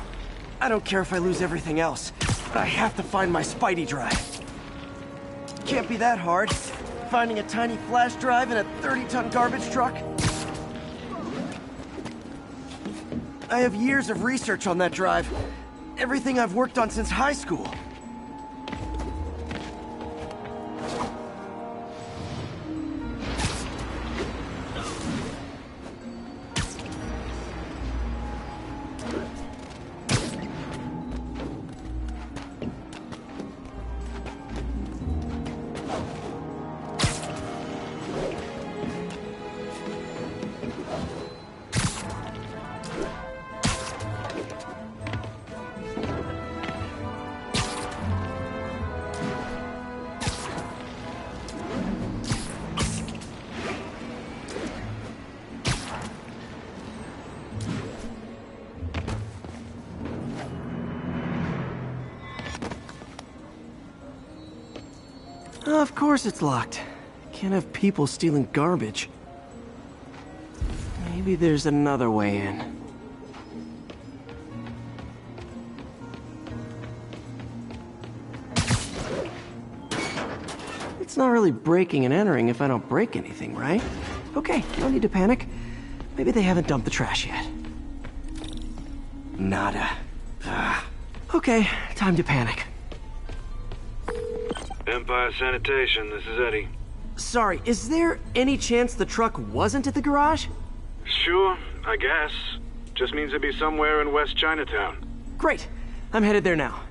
Speaker 1: I don't care if I lose everything else, but I have to find my Spidey drive. Can't be that hard. Finding a tiny flash drive in a 30-ton garbage truck. I have years of research on that drive. Everything I've worked on since high school. Of course it's locked. Can't have people stealing garbage. Maybe there's another way in. It's not really breaking and entering if I don't break anything, right? Okay, no need to panic. Maybe they haven't dumped the trash yet. Nada. Okay, time to panic.
Speaker 22: Empire Sanitation, this is Eddie.
Speaker 1: Sorry, is there any chance the truck wasn't at the garage?
Speaker 22: Sure, I guess. Just means it'd be somewhere in West Chinatown.
Speaker 1: Great. I'm headed there now.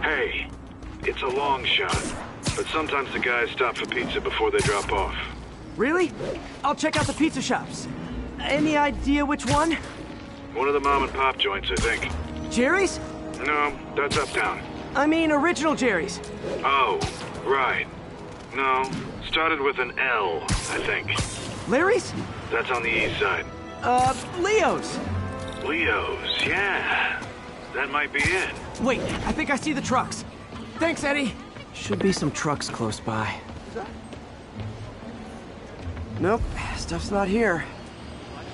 Speaker 22: Hey, it's a long shot, but sometimes the guys stop for pizza before they drop off.
Speaker 1: Really? I'll check out the pizza shops. Any idea which one?
Speaker 22: One of the mom and pop joints, I think.
Speaker 1: Jerry's?
Speaker 22: No, that's uptown.
Speaker 1: I mean original Jerry's.
Speaker 22: Oh, right. No, started with an L, I think.
Speaker 1: Larry's?
Speaker 22: That's on the east side.
Speaker 1: Leo's.
Speaker 22: Leo's, yeah. That might be it.
Speaker 1: Wait, I think I see the trucks. Thanks, Eddie. Should be some trucks close by. Nope, stuff's not here.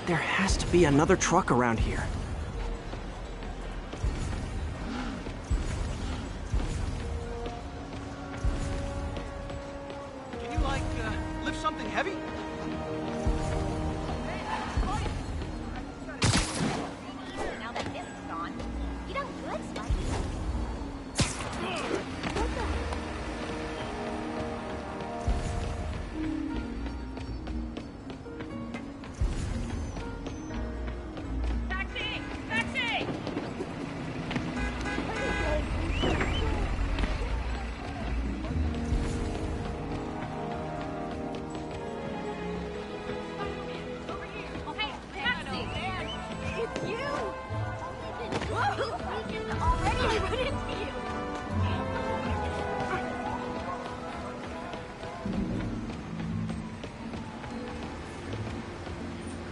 Speaker 1: There has to be another truck around here.
Speaker 20: Can you, like, lift something heavy?
Speaker 2: Now that this is gone, you done good, Spidey. Taxi! Taxi! Hey, taxi! It's you! Whoa! Already run into you!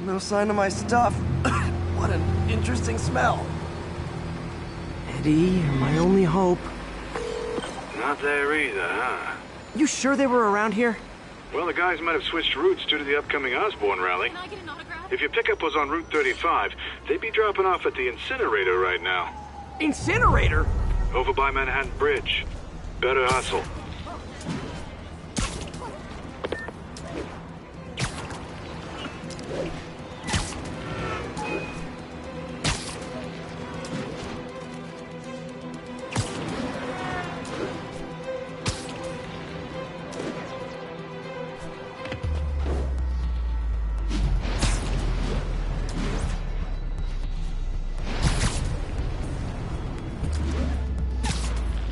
Speaker 1: No sign of my stuff. What an interesting smell. Eddie, you're my only hope.
Speaker 22: Not there either, huh?
Speaker 1: You sure they were around here?
Speaker 22: Well, the guys might have switched routes due to the upcoming Osborne rally. If your pickup was on Route 35, they'd be dropping off at the incinerator right now.
Speaker 1: Incinerator?
Speaker 22: Over by Manhattan Bridge. Better hustle.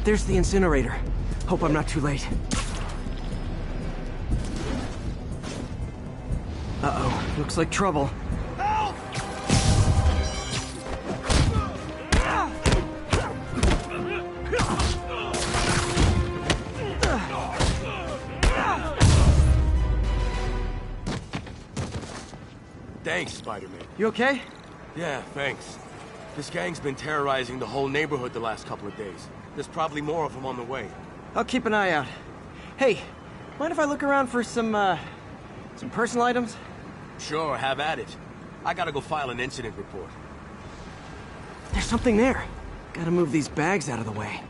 Speaker 1: There's the incinerator. Hope I'm not too late. Uh-oh, looks like trouble.
Speaker 3: Thanks, Spider-Man.
Speaker 1: You okay?
Speaker 3: Yeah, thanks. This gang's been terrorizing the whole neighborhood the last couple of days. There's probably more of them on the way.
Speaker 1: I'll keep an eye out. Hey, mind if I look around for some personal items?
Speaker 3: Sure, have at it. I gotta go file an incident report.
Speaker 1: There's something there. Gotta move these bags out of the way.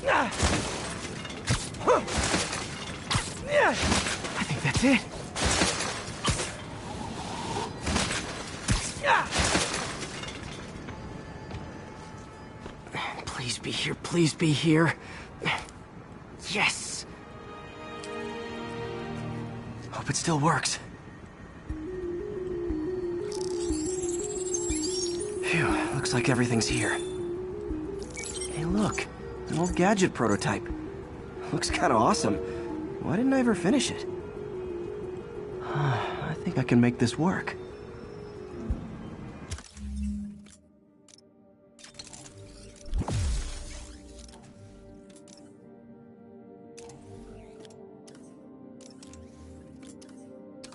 Speaker 1: I think that's it. Please be here, please be here. Yes! Hope it still works. Phew, looks like everything's here. Hey look, an old gadget prototype. Looks kinda awesome. Why didn't I ever finish it? I think I can make this work.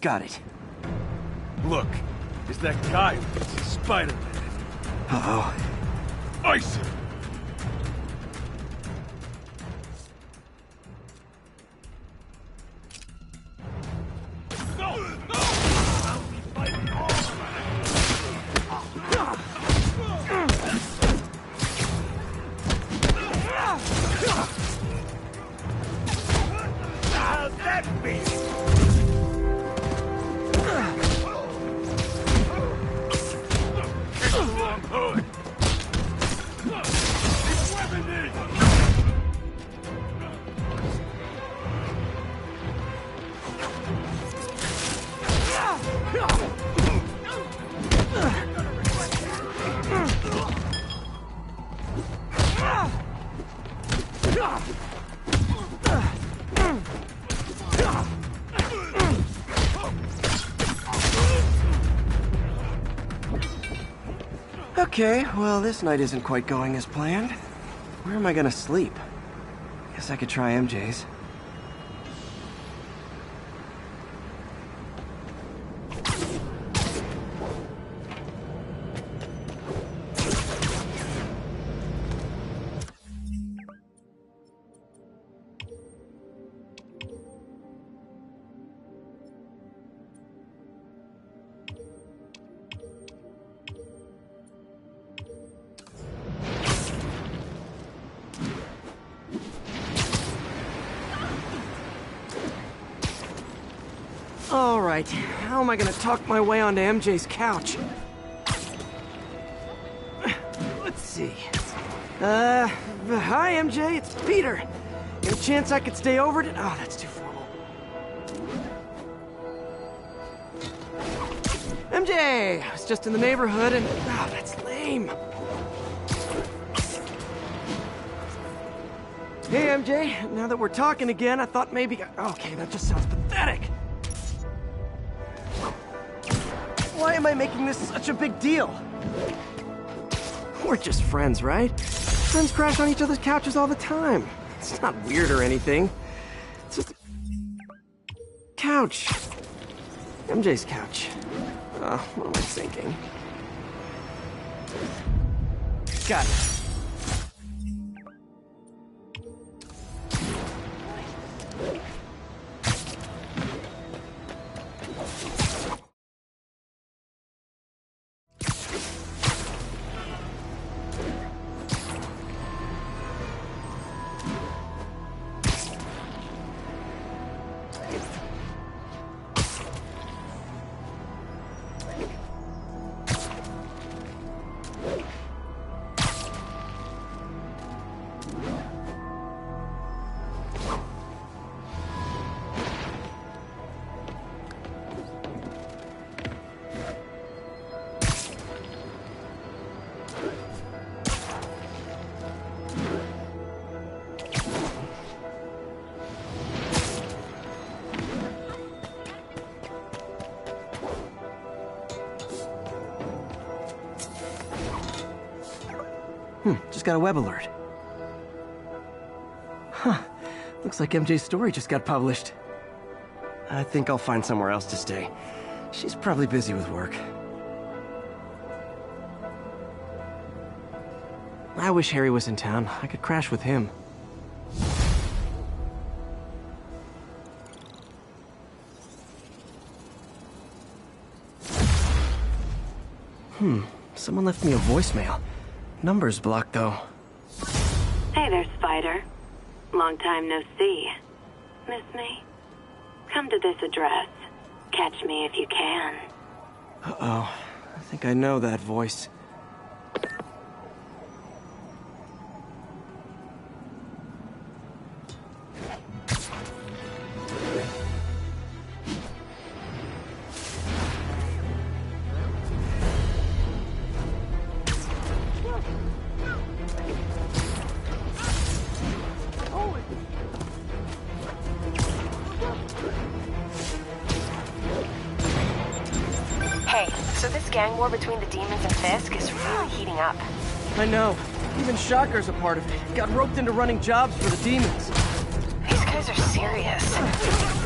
Speaker 1: Got it.
Speaker 3: Look, it's that guy with Spider-Man.
Speaker 1: Uh-oh.
Speaker 3: Ice him!
Speaker 10: How's that feel?
Speaker 1: Okay, well, this night isn't quite going as planned. Where am I gonna sleep? Guess I could try MJ's. All right, how am I gonna talk my way onto MJ's couch? Let's see. Hi MJ, it's Peter. Any chance I could stay over to... Oh, that's too formal. MJ, I was just in the neighborhood and... Oh, that's lame. Hey MJ, now that we're talking again, I thought maybe... Okay, that just sounds pathetic. Why am I making this such a big deal? We're just friends, right? Friends crash on each other's couches all the time. It's not weird or anything. It's just a couch. MJ's couch. What am I thinking? Got it. Just got a web alert. Huh. Looks like MJ's story just got published. I think I'll find somewhere else to stay. She's probably busy with work. I wish Harry was in town. I could crash with him. Someone left me a voicemail. Number's blocked, though.
Speaker 5: Hey there, Spider. Long time no see. Miss me? Come to this address. Catch me if you can.
Speaker 1: Uh-oh. I think I know that voice.
Speaker 11: Hey, so this gang war between the demons and Fisk is really heating up.
Speaker 1: I know. Even Shocker's a part of it. Got roped into running jobs for the demons.
Speaker 11: These guys are serious.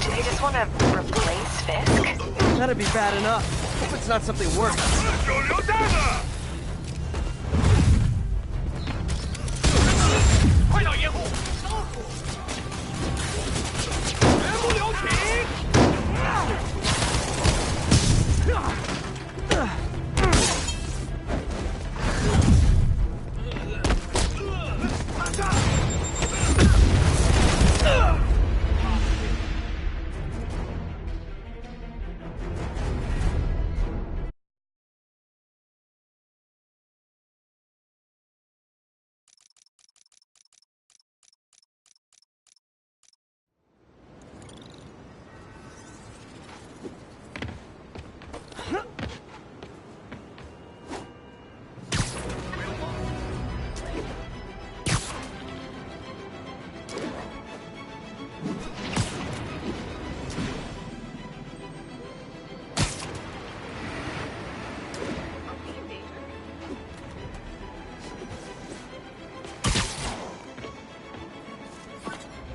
Speaker 11: Do they just want to replace Fisk?
Speaker 1: That'd be bad enough. Hope it's not something worse.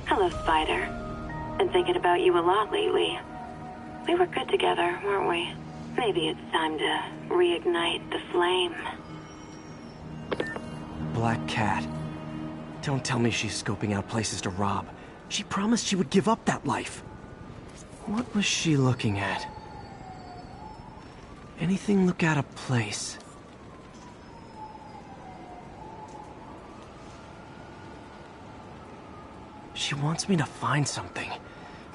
Speaker 5: Hello, Spider. Been thinking about you a lot lately. We were good together, weren't we? Maybe it's time to reignite the flame.
Speaker 1: Black Cat. Don't tell me she's scoping out places to rob. She promised she would give up that life. What was she looking at? Anything look out of place? She wants me to find something.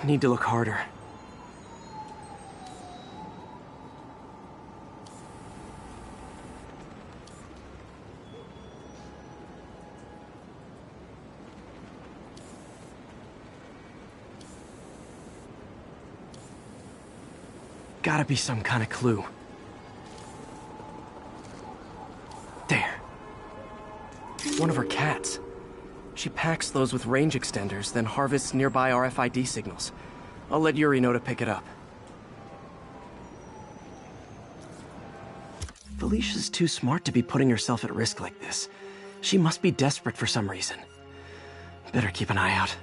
Speaker 1: I need to look harder. Gotta be some kind of clue. There. One of her cats. She packs those with range extenders, then harvests nearby RFID signals. I'll let Yuri know to pick it up. Felicia's too smart to be putting herself at risk like this. She must be desperate for some reason. Better keep an eye out.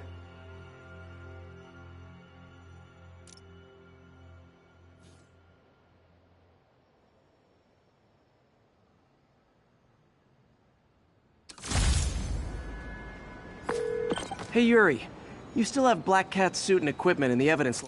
Speaker 1: Hey, Yuri. You still have Black Cat's suit and equipment in the evidence...